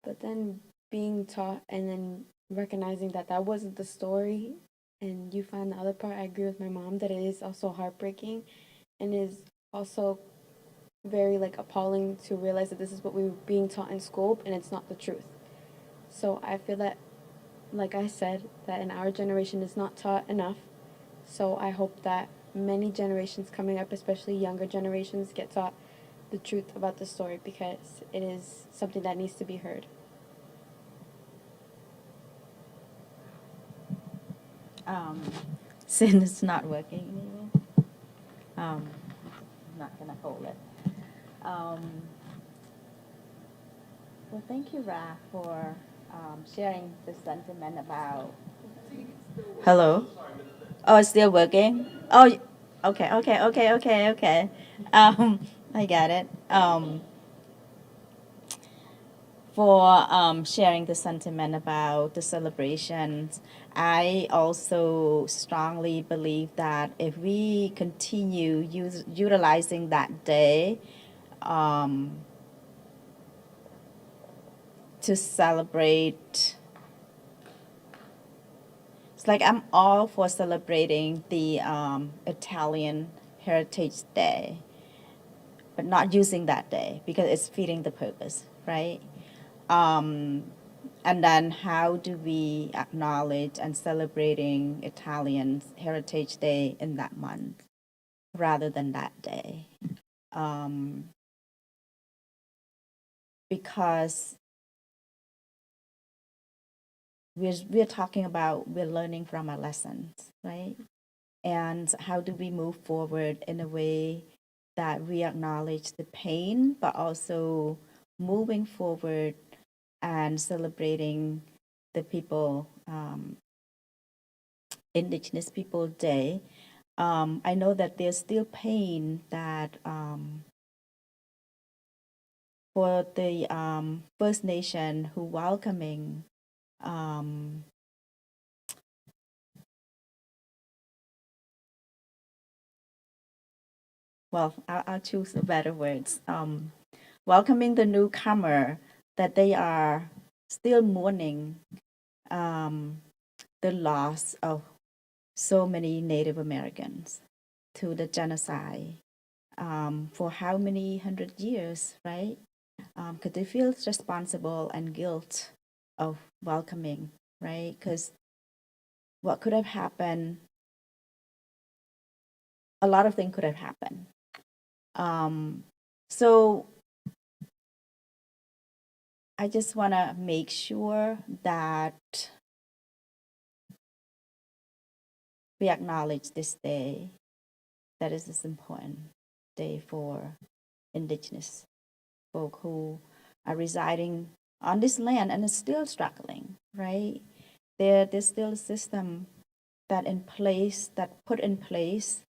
But then being taught and then recognizing that that wasn't the story, and you find the other part, I agree with my mom that it is also heartbreaking and is also very like appalling to realize that this is what we were being taught in school and it's not the truth. So I feel that, like I said, that in our generation is not taught enough. So I hope that many generations coming up, especially younger generations, get taught the truth about the story, because it is something that needs to be heard. Since it's not working anymore. not going to hold it. Well, thank you, Ra, for sharing the sentiment about. Hello? Oh, it's still working? Oh, okay. I got it. For sharing the sentiment about the celebrations. I also strongly believe that if we continue utilizing that day to celebrate, it's like I'm all for celebrating the Italian Heritage Day, but not using that day because it's feeding the purpose, right? And then how do we acknowledge and celebrating Italian Heritage Day in that month rather than that day? Because we're talking about, we're learning from our lessons, right? And how do we move forward in a way that we acknowledge the pain, but also moving forward and celebrating the people, Indigenous People Day. I know that there's still pain that for the First Nation who welcoming well, I'll choose better words. Welcoming the newcomer, that they are still mourning the loss of so many Native Americans to the genocide for how many 100 years, right? Could they feel responsible and guilt of welcoming, right? Because what could have happened, a lot of things could have happened. So I just want to make sure that we acknowledge this day, that is this important day for Indigenous folk who are residing on this land and is still struggling, right? There's still a system that put in place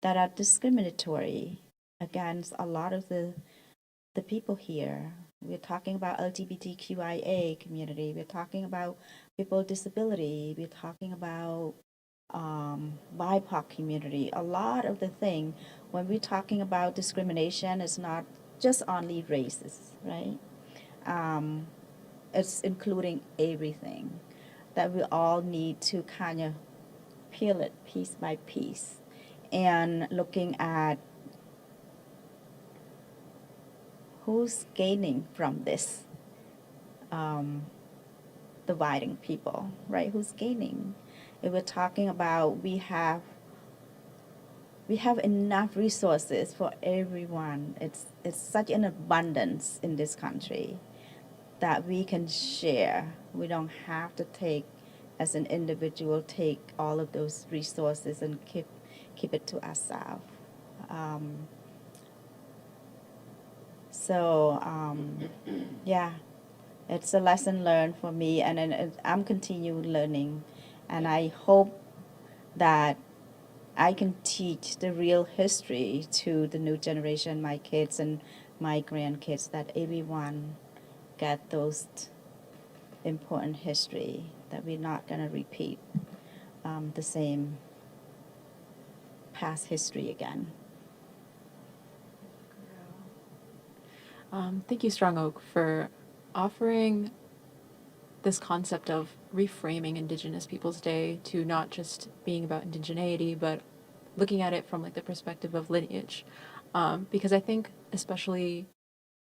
that are discriminatory against a lot of the people here. We're talking about LGBTQIA community. We're talking about people with disability. We're talking about BIPOC community. A lot of the thing, when we're talking about discrimination, it's not just only races, right? It's including everything that we all need to kind of peel it piece by piece and looking at who's gaining from this dividing people, right? Who's gaining? If we're talking about we have enough resources for everyone. It's such an abundance in this country that we can share. We don't have to take, as an individual, take all of those resources and keep it to ourselves. Yeah, it's a lesson learned for me, and I'm continuing learning, and I hope that I can teach the real history to the new generation, my kids and my grandkids, that everyone get those important history, that we're not going to repeat the same past history again. Thank you, Strong Oak, for offering this concept of reframing Indigenous Peoples Day to not just being about indigeneity, but looking at it from like the perspective of lineage. Because I think, especially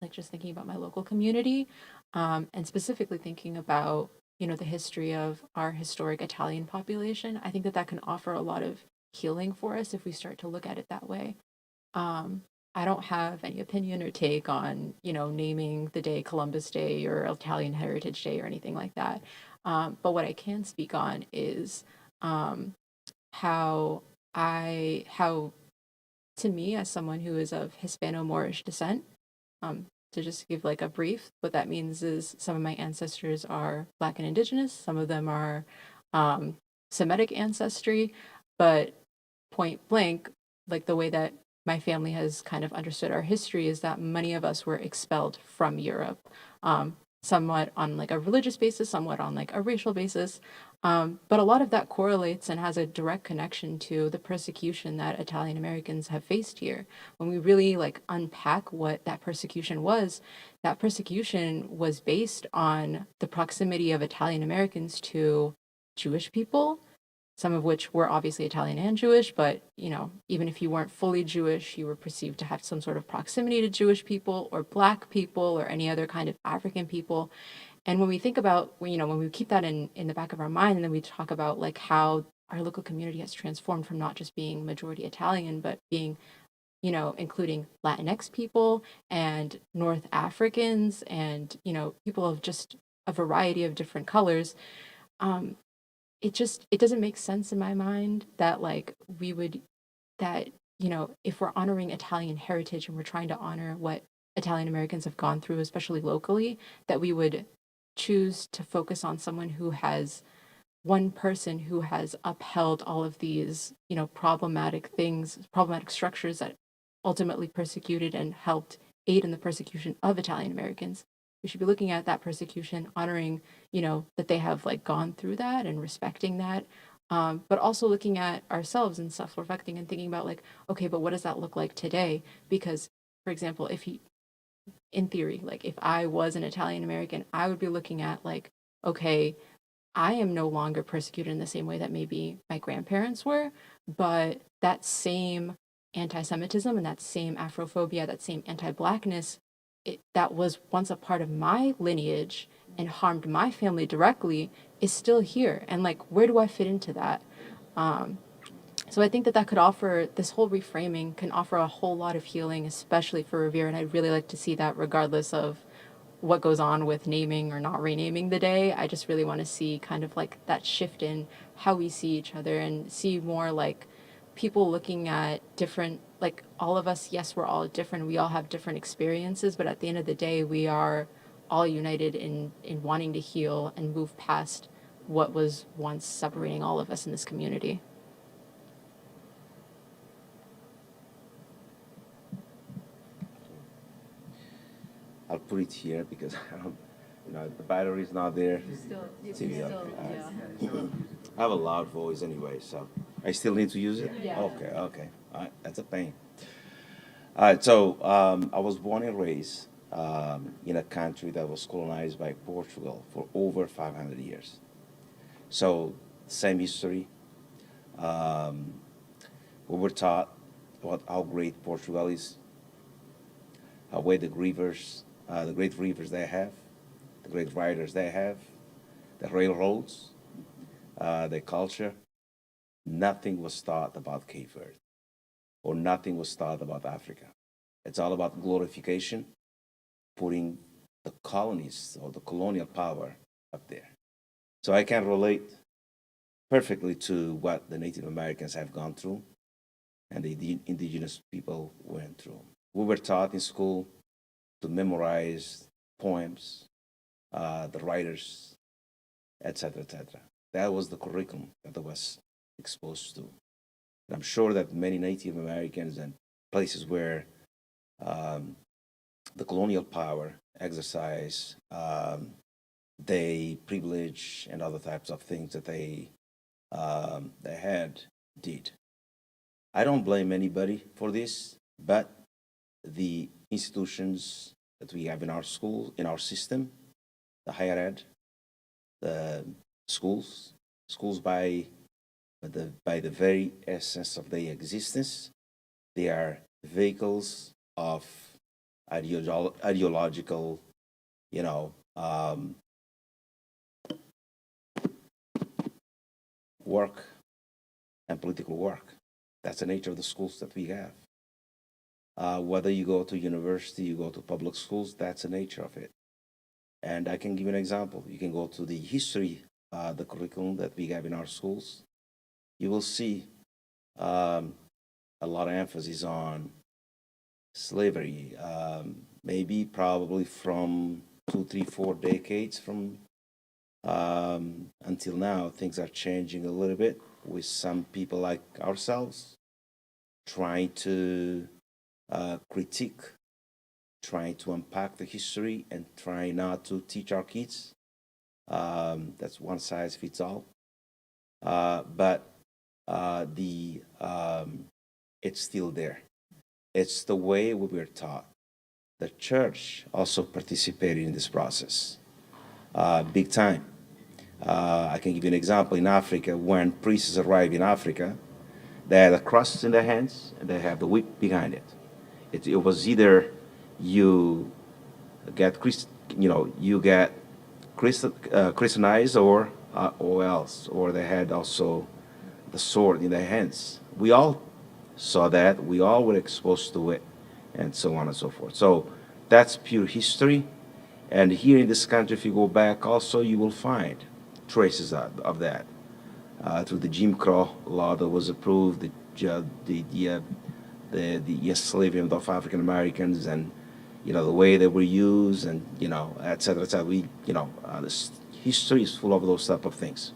like just thinking about my local community, and specifically thinking about, you know, the history of our historic Italian population, I think that that can offer a lot of healing for us if we start to look at it that way. I don't have any opinion or take on, you know, naming the day Columbus Day or Italian Heritage Day or anything like that. But what I can speak on is how how to me, as someone who is of Hispano-Moorish descent, to just give like a brief, what that means is some of my ancestors are Black and Indigenous, some of them are Semitic ancestry, but point blank, like the way that my family has kind of understood our history is that many of us were expelled from Europe, somewhat on like a religious basis, somewhat on like a racial basis. But a lot of that correlates and has a direct connection to the persecution that Italian Americans have faced here. When we really like unpack what that persecution was based on the proximity of Italian Americans to Jewish people, some of which were obviously Italian and Jewish, but you know, even if you weren't fully Jewish, you were perceived to have some sort of proximity to Jewish people or Black people or any other kind of African people. And when we think about, you know, when we keep that in the back of our mind, and then we talk about like how our local community has transformed from not just being majority Italian, but being, you know, including Latinx people and North Africans and, you know, people of just a variety of different colors, it doesn't make sense in my mind that like that, you know, if we're honoring Italian heritage and we're trying to honor what Italian Americans have gone through, especially locally, that we would choose to focus on someone who has one person who has upheld all of these, you know, problematic structures that ultimately persecuted and helped aid in the persecution of Italian Americans. We should be looking at that persecution, honoring, you know, that they have like gone through that and respecting that. But also looking at ourselves and self-reflecting and thinking about like, okay, but what does that look like today? Because, for example, in theory, like if I was an Italian American, I would be looking at like, okay, I am no longer persecuted in the same way that maybe my grandparents were, but that same anti-Semitism and that same Afrophobia, that same anti-Blackness, that was once a part of my lineage and harmed my family directly is still here. And like, where do I fit into that? So I think that could offer, this whole reframing can offer a whole lot of healing, especially for Revere. And I'd really like to see that regardless of what goes on with naming or not renaming the day. I just really want to see kind of like that shift in how we see each other and see more like people looking at different, like all of us, yes, we're all different. We all have different experiences, but at the end of the day, we are all united in wanting to heal and move past what was once separating all of us in this community. I'll put it here because I don't, you know, the battery's not there. I have a loud voice anyway, so I still need to use it? Yeah. Okay. All right, that's a pain. All right, so I was born and raised in a country that was colonized by Portugal for over 500 years. So, same history. We were taught about how great Portugal is, how great the great rivers they have, the great riders they have, the railroads, their culture. Nothing was taught about Cape Verde, or nothing was taught about Africa. It's all about glorification, putting the colonies or the colonial power up there. So I can relate perfectly to what the Native Americans have gone through and the indigenous people went through. We were taught in school to memorize poems, the writers, etc., etc. That was the curriculum that I was exposed to. And I'm sure that many Native Americans and places where the colonial power exercise, they privilege and other types of things that they had did. I don't blame anybody for this, but the institutions that we have in our school, in our system, the higher ed, the schools by the very essence of their existence, they are vehicles of ideological, work and political work. That's the nature of the schools that we have. Whether you go to university, you go to public schools, that's the nature of it. And I can give you an example. You can go to the history, the curriculum that we have in our schools. You will see a lot of emphasis on slavery, maybe probably from 2, 3, 4 decades from until now. Things are changing a little bit with some people like ourselves trying to critique, trying to unpack the history, and trying not to teach our kids. That's one size fits all. But it's still there. It's the way we were taught. The church also participated in this process, big time. I can give you an example. In Africa, when priests arrive in Africa, they had a cross in their hands and they have the whip behind it. It was either you get Christianized or else, or they had also the sword in their hands. We all saw that. We all were exposed to it, and so on and so forth. So that's pure history. And here in this country, if you go back also, you will find traces of that through the Jim Crow law that was approved, the enslavement of African Americans, and the way they were used, and et cetera, et cetera. This history is full of those type of things.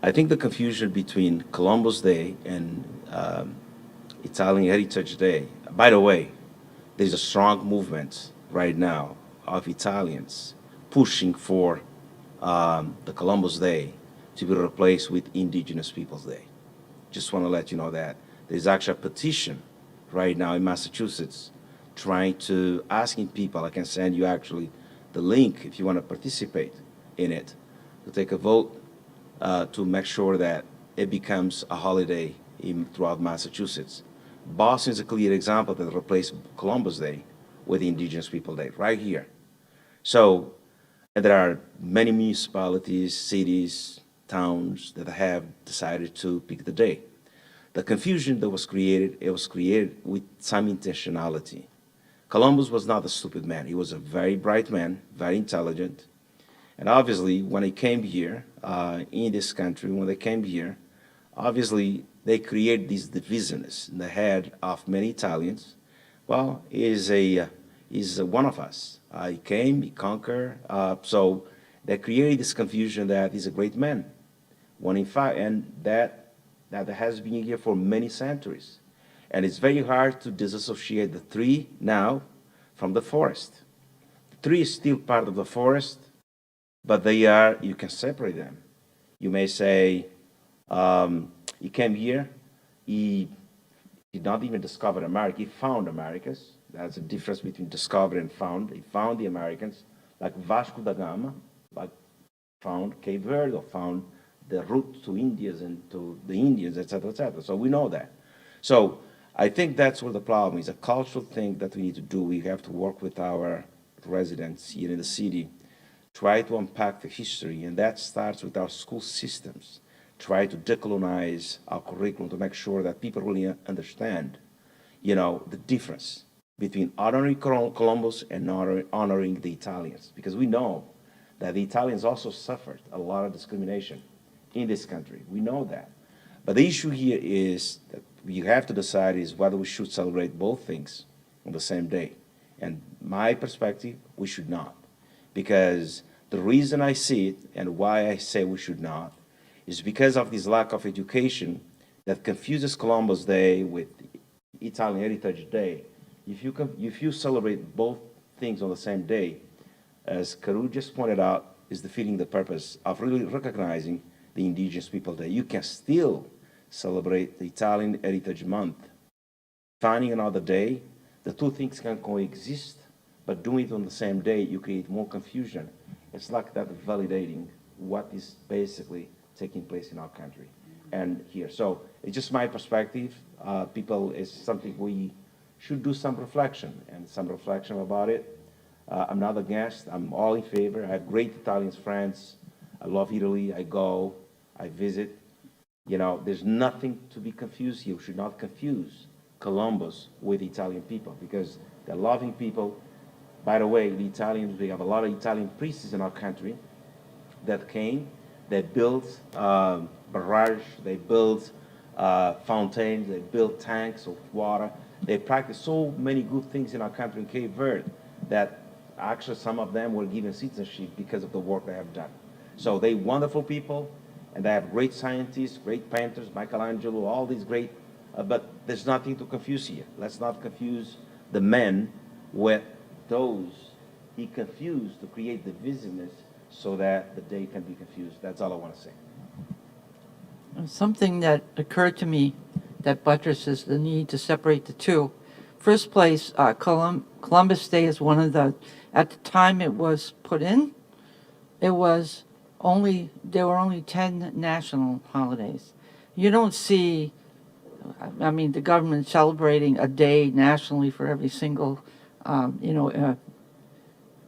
I think the confusion between Columbus Day and Italian Heritage Day. By the way, there's a strong movement right now of Italians pushing for the Columbus Day to be replaced with Indigenous Peoples Day. Just want to let you know that there's actually a petition right now in Massachusetts asking people, I can send you actually the link if you want to participate in it, to take a vote to make sure that it becomes a holiday throughout Massachusetts. Boston is a clear example that replaced Columbus Day with Indigenous People Day right here. So, and there are many municipalities, cities, towns that have decided to pick the day. The confusion that was created, it was created with some intentionality. Columbus was not a stupid man. He was a very bright man, very intelligent. And obviously, when he came here, in this country, when they came here, obviously, they created this divisiveness in the head of many Italians. Well, he's one of us. He came, he conquered. So they created this confusion that he's a great man. When in fact, and that has been here for many centuries. And it's very hard to disassociate the tree now from the forest. The tree is still part of the forest, but you can separate them. You may say, he came here, he did not even discover America, he found Americas. That's the difference between discover and found. He found the Americans, like Vasco da Gama, like found Cape Verde, or found the route to Indians and to the Indians, et cetera, et cetera. So we know that. So I think that's where the problem is, a cultural thing that we need to do. We have to work with our residents here in the city, try to unpack the history, and that starts with our school systems. Try to decolonize our curriculum to make sure that people really understand, the difference between honoring Columbus and honoring the Italians. Because we know that the Italians also suffered a lot of discrimination in this country. We know that. But the issue here is that you have to decide is whether we should celebrate both things on the same day. And my perspective, we should not. Because the reason I see it and why I say we should not is because of this lack of education that confuses Columbus Day with Italian Heritage Day. If you celebrate both things on the same day, as Caru just pointed out, is defeating the purpose of really recognizing the Indigenous People Day. You can still celebrate the Italian Heritage Month. Finding another day, the two things can coexist, but doing it on the same day, you create more confusion. It's like that validating what is basically taking place in our country and here. So it's just my perspective. It's something we should do some reflection about it. I'm not against, I'm all in favor. I have great Italian friends. I love Italy. I go, I visit. There's nothing to be confused here. We should not confuse Columbus with Italian people because they're loving people. By the way, the Italians, we have a lot of Italian priests in our country that came, they built barrage, they built fountains, they build tanks of water. They practice so many good things in our country in Cape Verde that actually some of them were given citizenship because of the work they have done. So they wonderful people, and they have great scientists, great painters, Michelangelo, all these great, but there's nothing to confuse here. Let's not confuse the men with those he confused to create divisiveness so that the day can be confused. That's all I want to say. Something that occurred to me that buttresses the need to separate the two. First place, Columbus Day is one of the, at the time it was put in, there were only 10 national holidays. You don't see, I mean, the government celebrating a day nationally for every single,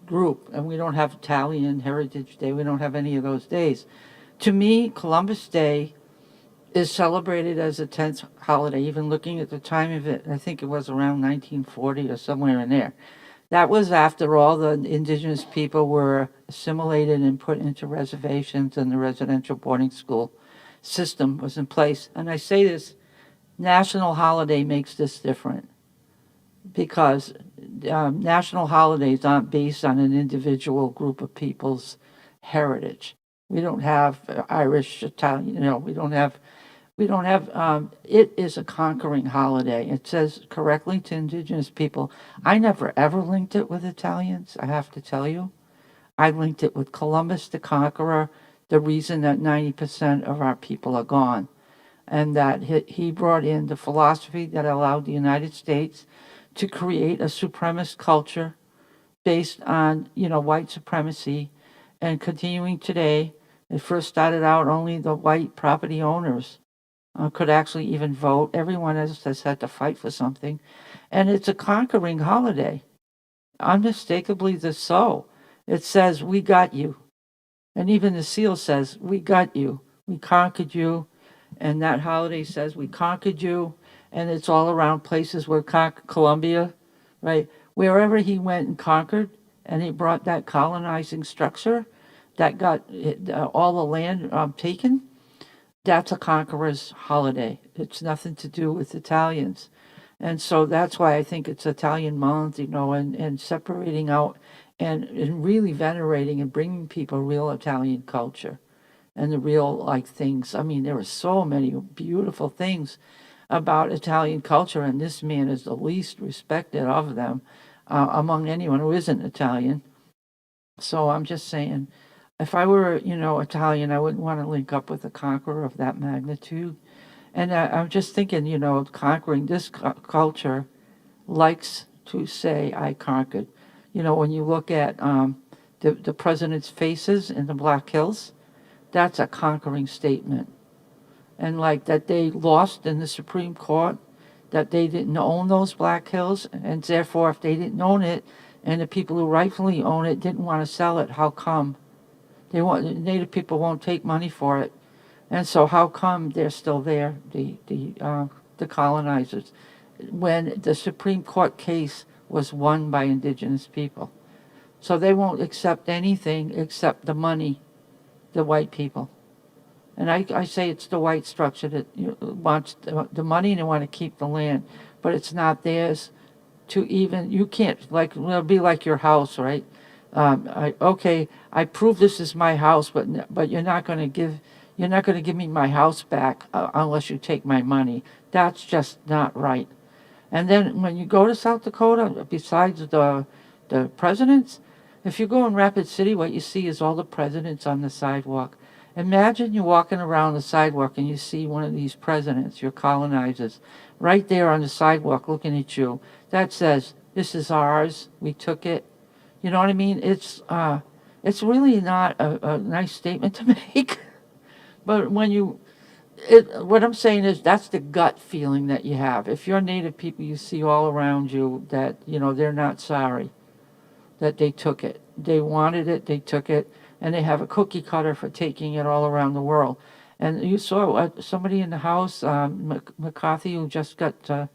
group. And we don't have Italian Heritage Day. We don't have any of those days. To me, Columbus Day is celebrated as a 10th holiday, even looking at the time of it. I think it was around 1940 or somewhere in there. That was after all the indigenous people were assimilated and put into reservations and the residential boarding school system was in place. And I say this, national holiday makes this different because national holidays aren't based on an individual group of people's heritage. We don't have Irish, Italian, we don't have, it is a conquering holiday. It says correctly to indigenous people. I never ever linked it with Italians, I have to tell you. I linked it with Columbus the Conqueror, the reason that 90% of our people are gone. And that he brought in the philosophy that allowed the United States to create a supremacist culture based on, white supremacy and continuing today. It first started out only the white property owners could actually even vote. Everyone else has had to fight for something. And it's a conquering holiday, unmistakably so. It says, we got you. And even the seal says, we got you. We conquered you. And that holiday says, we conquered you. And it's all around places where Columbia, right? Wherever he went and conquered, and he brought that colonizing structure that got all the land taken, that's a conqueror's holiday. It's nothing to do with Italians. And so that's why I think it's Italian month, and separating out and really venerating and bringing people real Italian culture and the real things. I mean, there are so many beautiful things about Italian culture, and this man is the least respected of them among anyone who isn't Italian. So I'm just saying, if I were, Italian, I wouldn't want to link up with a conqueror of that magnitude. And I'm just thinking, conquering this culture likes to say, I conquered. When you look at the president's faces in the Black Hills, that's a conquering statement. And that they lost in the Supreme Court, that they didn't own those Black Hills, and therefore if they didn't own it, and the people who rightfully own it didn't want to sell it, how come? Native people won't take money for it. And so how come they're still there, the colonizers, when the Supreme Court case was won by indigenous people? So they won't accept anything except the money, the white people. And I say it's the white structure that wants the money and they want to keep the land, but it's not theirs to even, you can't, it'll be like your house, right? I prove this is my house, but you're not going to give me my house back unless you take my money. That's just not right. And then when you go to South Dakota, besides the presidents, if you go in Rapid City, what you see is all the presidents on the sidewalk. Imagine you're walking around the sidewalk and you see one of these presidents, your colonizers, right there on the sidewalk looking at you. That says, this is ours, we took it. You know what I mean? It's really not a nice statement to make. But what I'm saying is that's the gut feeling that you have. If you're Native people, you see all around you that, they're not sorry that they took it. They wanted it, they took it. And they have a cookie cutter for taking it all around the world. And you saw somebody in the House, McCarthy, who just got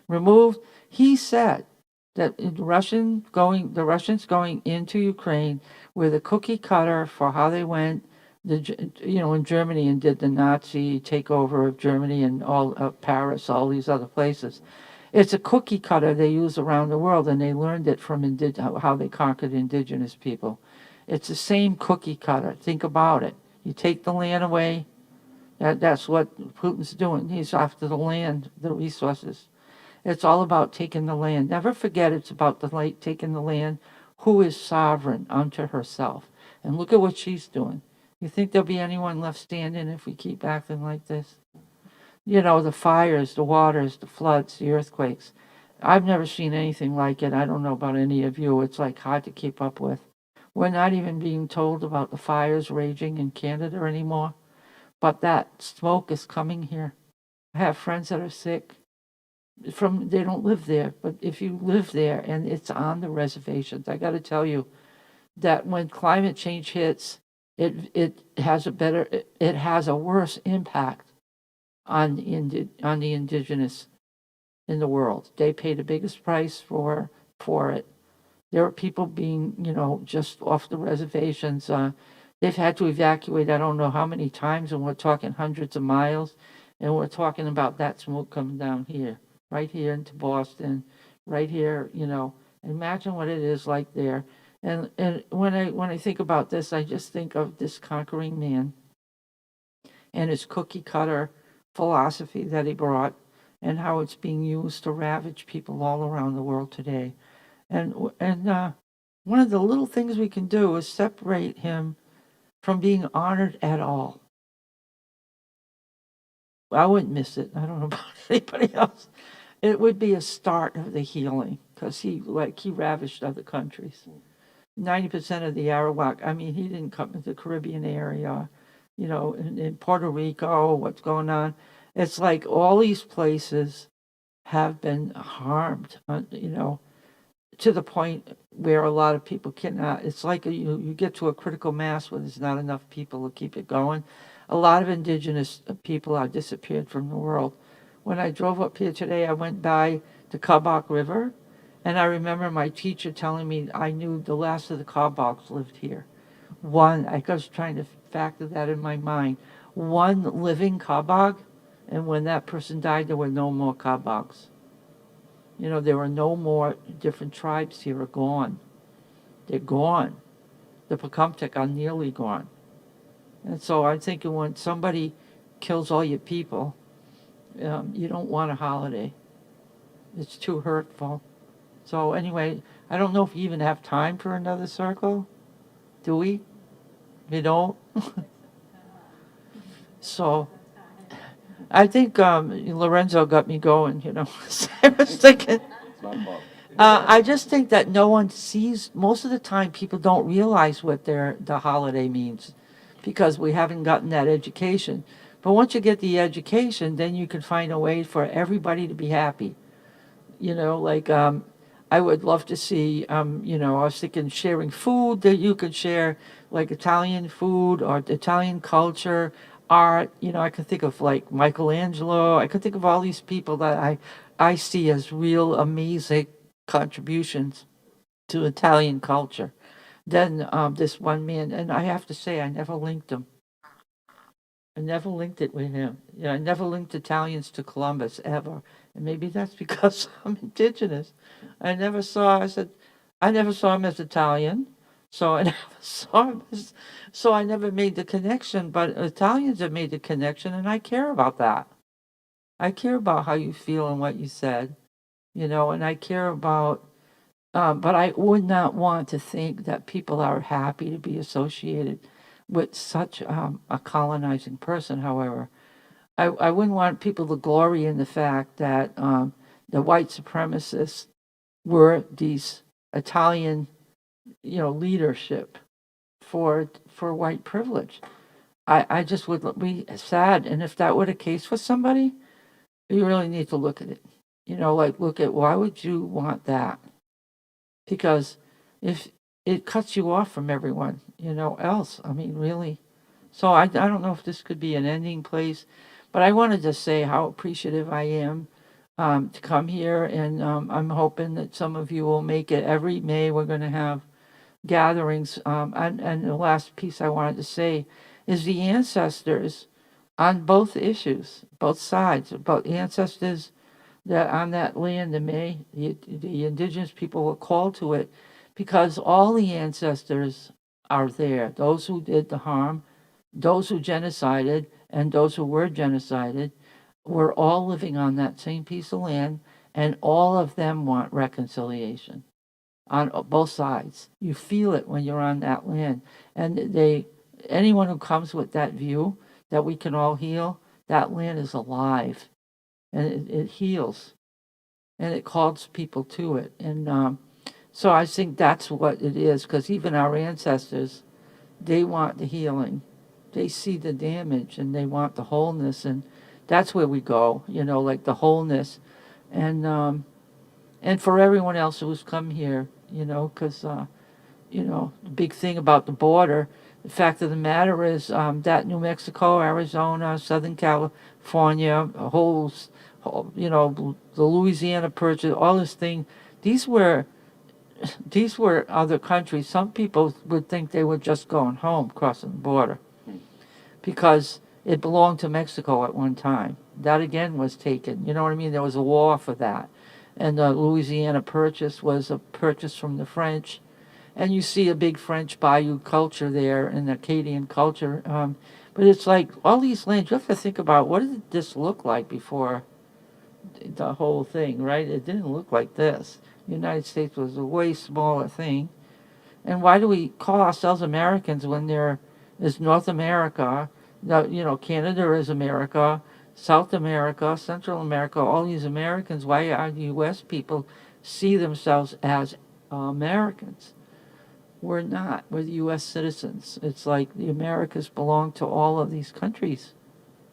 removed, he said that the Russians going into Ukraine were the cookie cutter for how they went in Germany and did the Nazi takeover of Germany and all of Paris, all these other places. It's a cookie cutter they use around the world, and they learned it from how they conquered indigenous people. It's the same cookie cutter. Think about it. You take the land away. That's what Putin's doing. He's after the land, the resources. It's all about taking the land. Never forget it's about taking the land. Who is sovereign unto herself? And look at what she's doing. You think there'll be anyone left standing if we keep acting like this? The fires, the waters, the floods, the earthquakes. I've never seen anything like it. I don't know about any of you. It's like hard to keep up with. We're not even being told about the fires raging in Canada anymore. But that smoke is coming here. I have friends that are sick. They don't live there, but if you live there and it's on the reservations, I got to tell you that when climate change hits, it has a worse impact on the indigenous in the world. They pay the biggest price for it. There are people being, just off the reservations. They've had to evacuate I don't know how many times, and we're talking hundreds of miles, and we're talking about that smoke coming down here, right here into Boston, right here, imagine what it is like there. And when I think about this, I just think of this conquering man and his cookie cutter philosophy that he brought, and how it's being used to ravage people all around the world today. And one of the little things we can do is separate him from being honored at all. I wouldn't miss it. I don't know about anybody else. It would be a start of the healing, because he ravished other countries. 90% of the Arawak, he didn't come to the Caribbean area, in Puerto Rico, what's going on. It's like all these places have been harmed, to the point where a lot of people cannot. It's like you get to a critical mass where there's not enough people to keep it going. A lot of indigenous people are disappeared from the world. When I drove up here today, I went by the Kabak River, and I remember my teacher telling me I knew the last of the Kabaks lived here. I was trying to factor that in my mind. One living Kabak, and when that person died, there were no more Kabaks. There were no more different tribes here are gone. They're gone. The Pecumtuck are nearly gone. And so I'm thinking when somebody kills all your people, you don't want a holiday. It's too hurtful. So anyway, I don't know if you even have time for another circle. Do we? We don't? So I think Lorenzo got me going, I was thinking. I just think that no one sees, most of the time people don't realize what the holiday means, because we haven't gotten that education. But once you get the education, then you can find a way for everybody to be happy. I would love to see, I was thinking sharing food that you could share, like Italian food or Italian culture, art. I could think of like Michelangelo. I could think of all these people that I see as real amazing contributions to Italian culture. Then this one man, and I have to say, I never linked him. I never linked it with him. I never linked Italians to Columbus, ever. And maybe that's because I'm indigenous. I never saw him as Italian. So I never made the connection, but Italians have made the connection, and I care about that. I care about how you feel and what you said, and I care about, but I would not want to think that people are happy to be associated with such a colonizing person. However, I wouldn't want people to glory in the fact that the white supremacists were these Italian, leadership for white privilege. I just would be sad. And if that were the case for somebody, you really need to look at it. Look at, why would you want that? Because if it cuts you off from everyone, else. Really. So I don't know if this could be an ending place, but I wanted to say how appreciative I am to come here, and I'm hoping that some of you will make it. Every May we're going to have gatherings, and the last piece I wanted to say is the ancestors on both issues, both sides, both ancestors that on that land, the indigenous people were called to it because all the ancestors are there. Those who did the harm, those who genocided, and those who were genocided were all living on that same piece of land, and all of them want reconciliation on both sides. You feel it when you're on that land. And anyone who comes with that view that we can all heal, that land is alive and it heals and it calls people to it. And so I think that's what it is, because even our ancestors, they want the healing. They see the damage and they want the wholeness, and that's where we go, like the wholeness. And for everyone else who's come here, because, the big thing about the border, the fact of the matter is that New Mexico, Arizona, Southern California, the Louisiana Purchase, all this thing, these were other countries. Some people would think they were just going home, crossing the border, because it belonged to Mexico at one time. That again was taken. You know what I mean? There was a war for that. And the Louisiana Purchase was a purchase from the French. And you see a big French Bayou culture there and Acadian culture. But it's like all these lands, you have to think about what did this look like before the whole thing, right? It didn't look like this. The United States was a way smaller thing. And why do we call ourselves Americans when there is North America, Canada is America, South America, Central America, all these Americans? Why are the U.S. people see themselves as Americans? We're not. We're the U.S. citizens. It's like the Americas belong to all of these countries,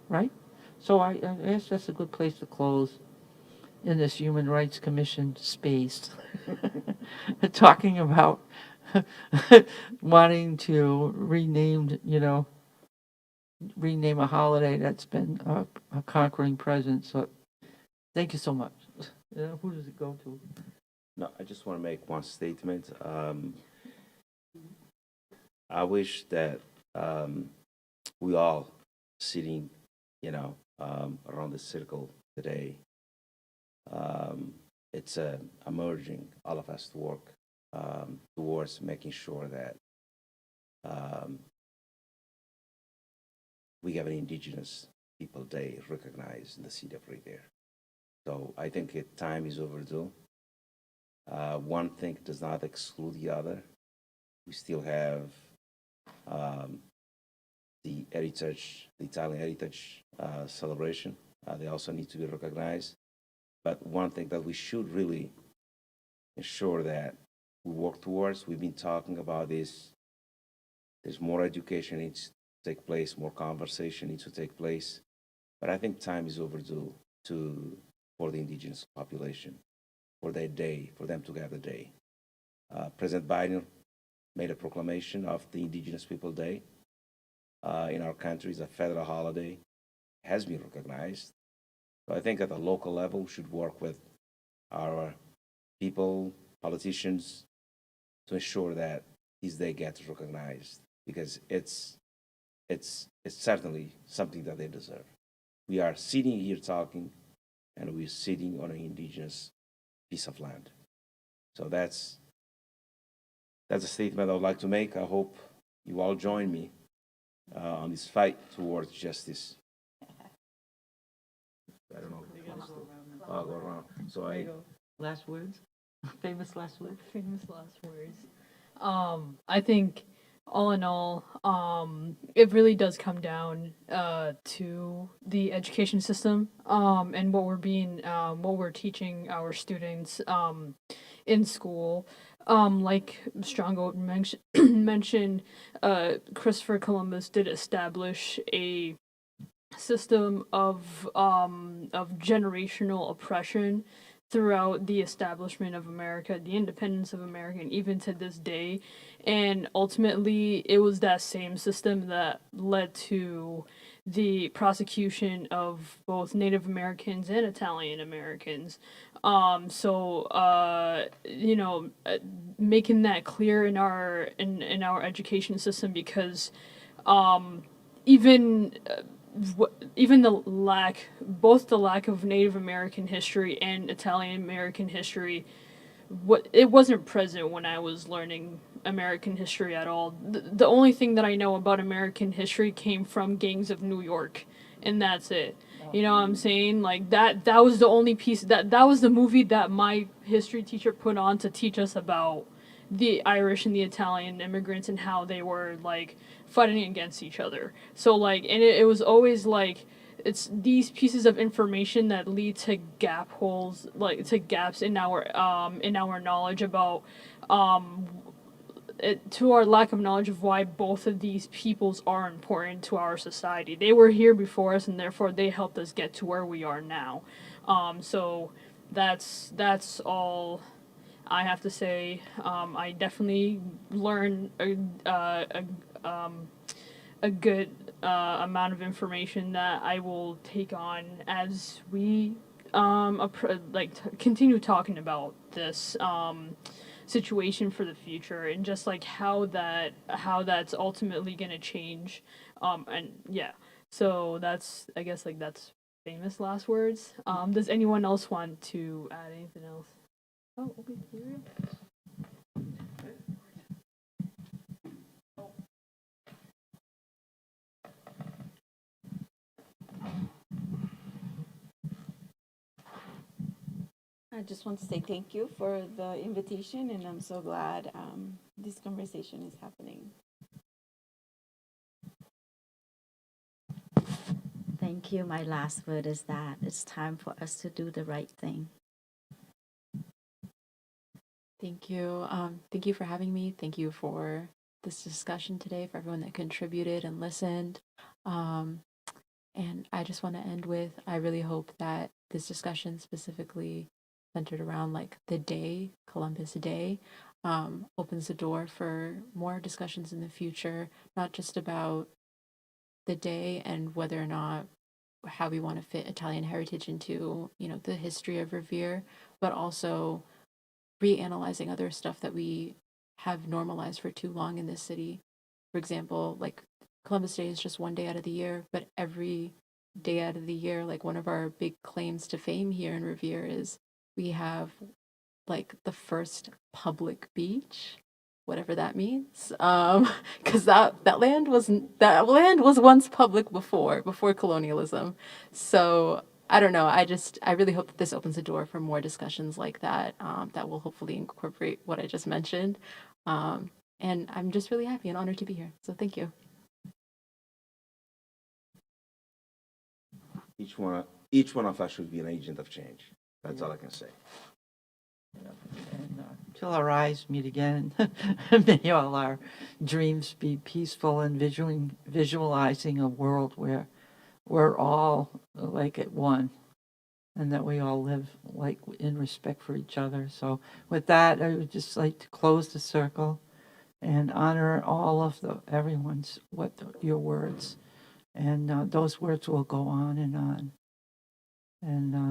right? So I guess that's a good place to close in this Human Rights Commission space. Talking about wanting to rename a holiday that's been a conquering presence. So thank you so much. Who does it go to? No, I just want to make one statement. I wish that we all sitting, around the circle today, it's emerging, all of us to work towards making sure that we have an Indigenous People Day recognized in the city of Revere. So I think time is overdue. One thing does not exclude the other. We still have the Italian heritage celebration. They also need to be recognized. But one thing that we should really ensure that we work towards, we've been talking about this, there's more education needs to take place, more conversation needs to take place. But I think time is overdue for the indigenous population, for their day, for them to have a day. President Biden made a proclamation of the Indigenous People Day in our country. It's a federal holiday, has been recognized. So I think at the local level, we should work with our people, politicians, to ensure that this day gets recognized, because it's certainly something that they deserve. We are sitting here talking, and we're sitting on an indigenous piece of land. So that's a statement I would like to make. I hope you all join me on this fight towards justice. I don't know. I'll go around. So Last words? Famous last words? Famous last words. I think all in all, it really does come down to the education system and what we're teaching our students in school. Like Strongo mentioned, Christopher Columbus did establish a system of generational oppression throughout the establishment of America, the independence of America, and even to this day. And ultimately, it was that same system that led to the prosecution of both Native Americans and Italian Americans. Making that clear in our education system, because even even both the lack of Native American history and Italian American history, it wasn't present when I was learning American history at all. The only thing that I know about American history came from Gangs of New York, and that's it. You know what I'm saying? Like that was the only piece that was the movie that my history teacher put on to teach us about the Irish and the Italian immigrants and how they were like fighting against each other. So like, and it was always like, it's these pieces of information that lead to gap holes, like to gaps in our knowledge about to our lack of knowledge of why both of these peoples are important to our society. They were here before us, and therefore they helped us get to where we are now. So that's all I have to say. I definitely learned a good amount of information that I will take on as we continue talking about this situation for the future, and just like how that's ultimately gonna change. And yeah, so that's, I guess, like, that's famous last words. Does anyone else want to add anything else? Oh, okay, here we go. I just want to say thank you for the invitation, and I'm so glad this conversation is happening. Thank you. My last word is that it's time for us to do the right thing. Thank you. Thank you for having me. Thank you for this discussion today, for everyone that contributed and listened. And I just want to end with, I really hope that this discussion specifically centered around like the day, Columbus Day, opens the door for more discussions in the future, not just about the day and whether or not how we want to fit Italian heritage into, you know, the history of Revere, but also reanalyzing other stuff that we have normalized for too long in this city. For example, like Columbus Day is just one day out of the year, but every day out of the year, like one of our big claims to fame here in Revere is we have like the first public beach, whatever that means, because that land was once public before colonialism. So I don't know. I really hope that this opens the door for more discussions like that, that will hopefully incorporate what I just mentioned. And I'm just really happy and honored to be here. So thank you. Each one of us should be an agent of change. That's all I can say. And till our eyes meet again, may all our dreams be peaceful and visualizing a world where we're all like at one, and that we all live like in respect for each other. So with that, I would just like to close the circle and honor all of your words, and those words will go on, and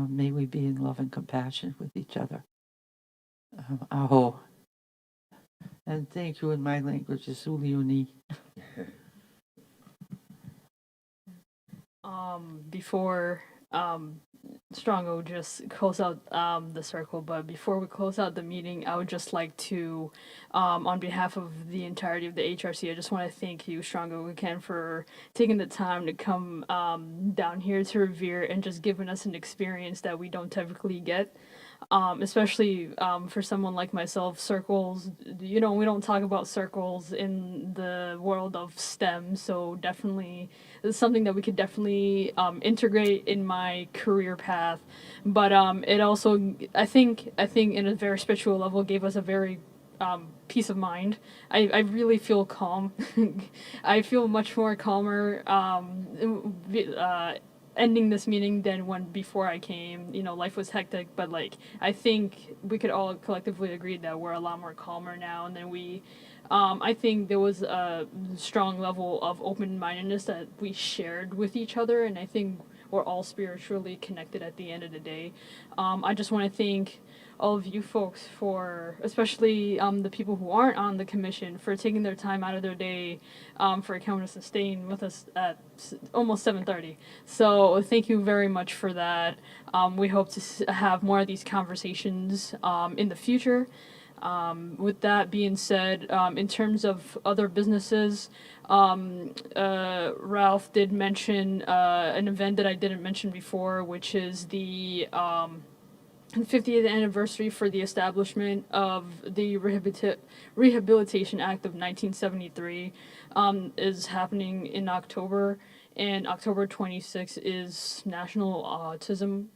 may we be in love and compassion with each other. Aho. And thank you in my language, Uliuni. Before Strongo just close out the circle, but before we close out the meeting, I would just like to, on behalf of the entirety of the HRC, I just want to thank you, Strongo, again, for taking the time to come down here to Revere and just giving us an experience that we don't typically get. Especially for someone like myself, circles, we don't talk about circles in the world of STEM, so definitely it's something that we could definitely integrate in my career path. But it also, I think in a very spiritual level, gave us a very peace of mind. I really feel calm. I feel much more calmer ending this meeting than when before I came. Life was hectic, but like I think we could all collectively agree that we're a lot more calmer now, and then I think there was a strong level of open-mindedness that we shared with each other, and I think we're all spiritually connected at the end of the day. I just want to thank all of you folks for, especially the people who aren't on the commission, for taking their time out of their day for Economist and staying with us at almost 7:30. So thank you very much for that. We hope to have more of these conversations in the future. With that being said, in terms of other businesses, Ralph did mention an event that I didn't mention before, which is the 50th anniversary for the establishment of the Rehabilitation Act of 1973 is happening in October, and October 26th is National Autism.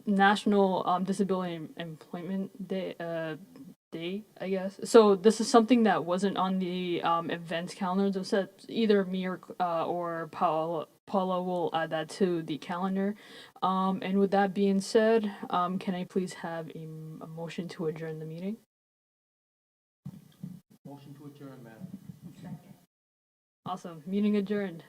National Disability Employment Day, I guess. So this is something that wasn't on the events calendar. So said either me or Paula will add that to the calendar. And with that being said, can I please have a motion to adjourn the meeting? Motion to adjourn, Madam. Awesome. Meeting adjourned.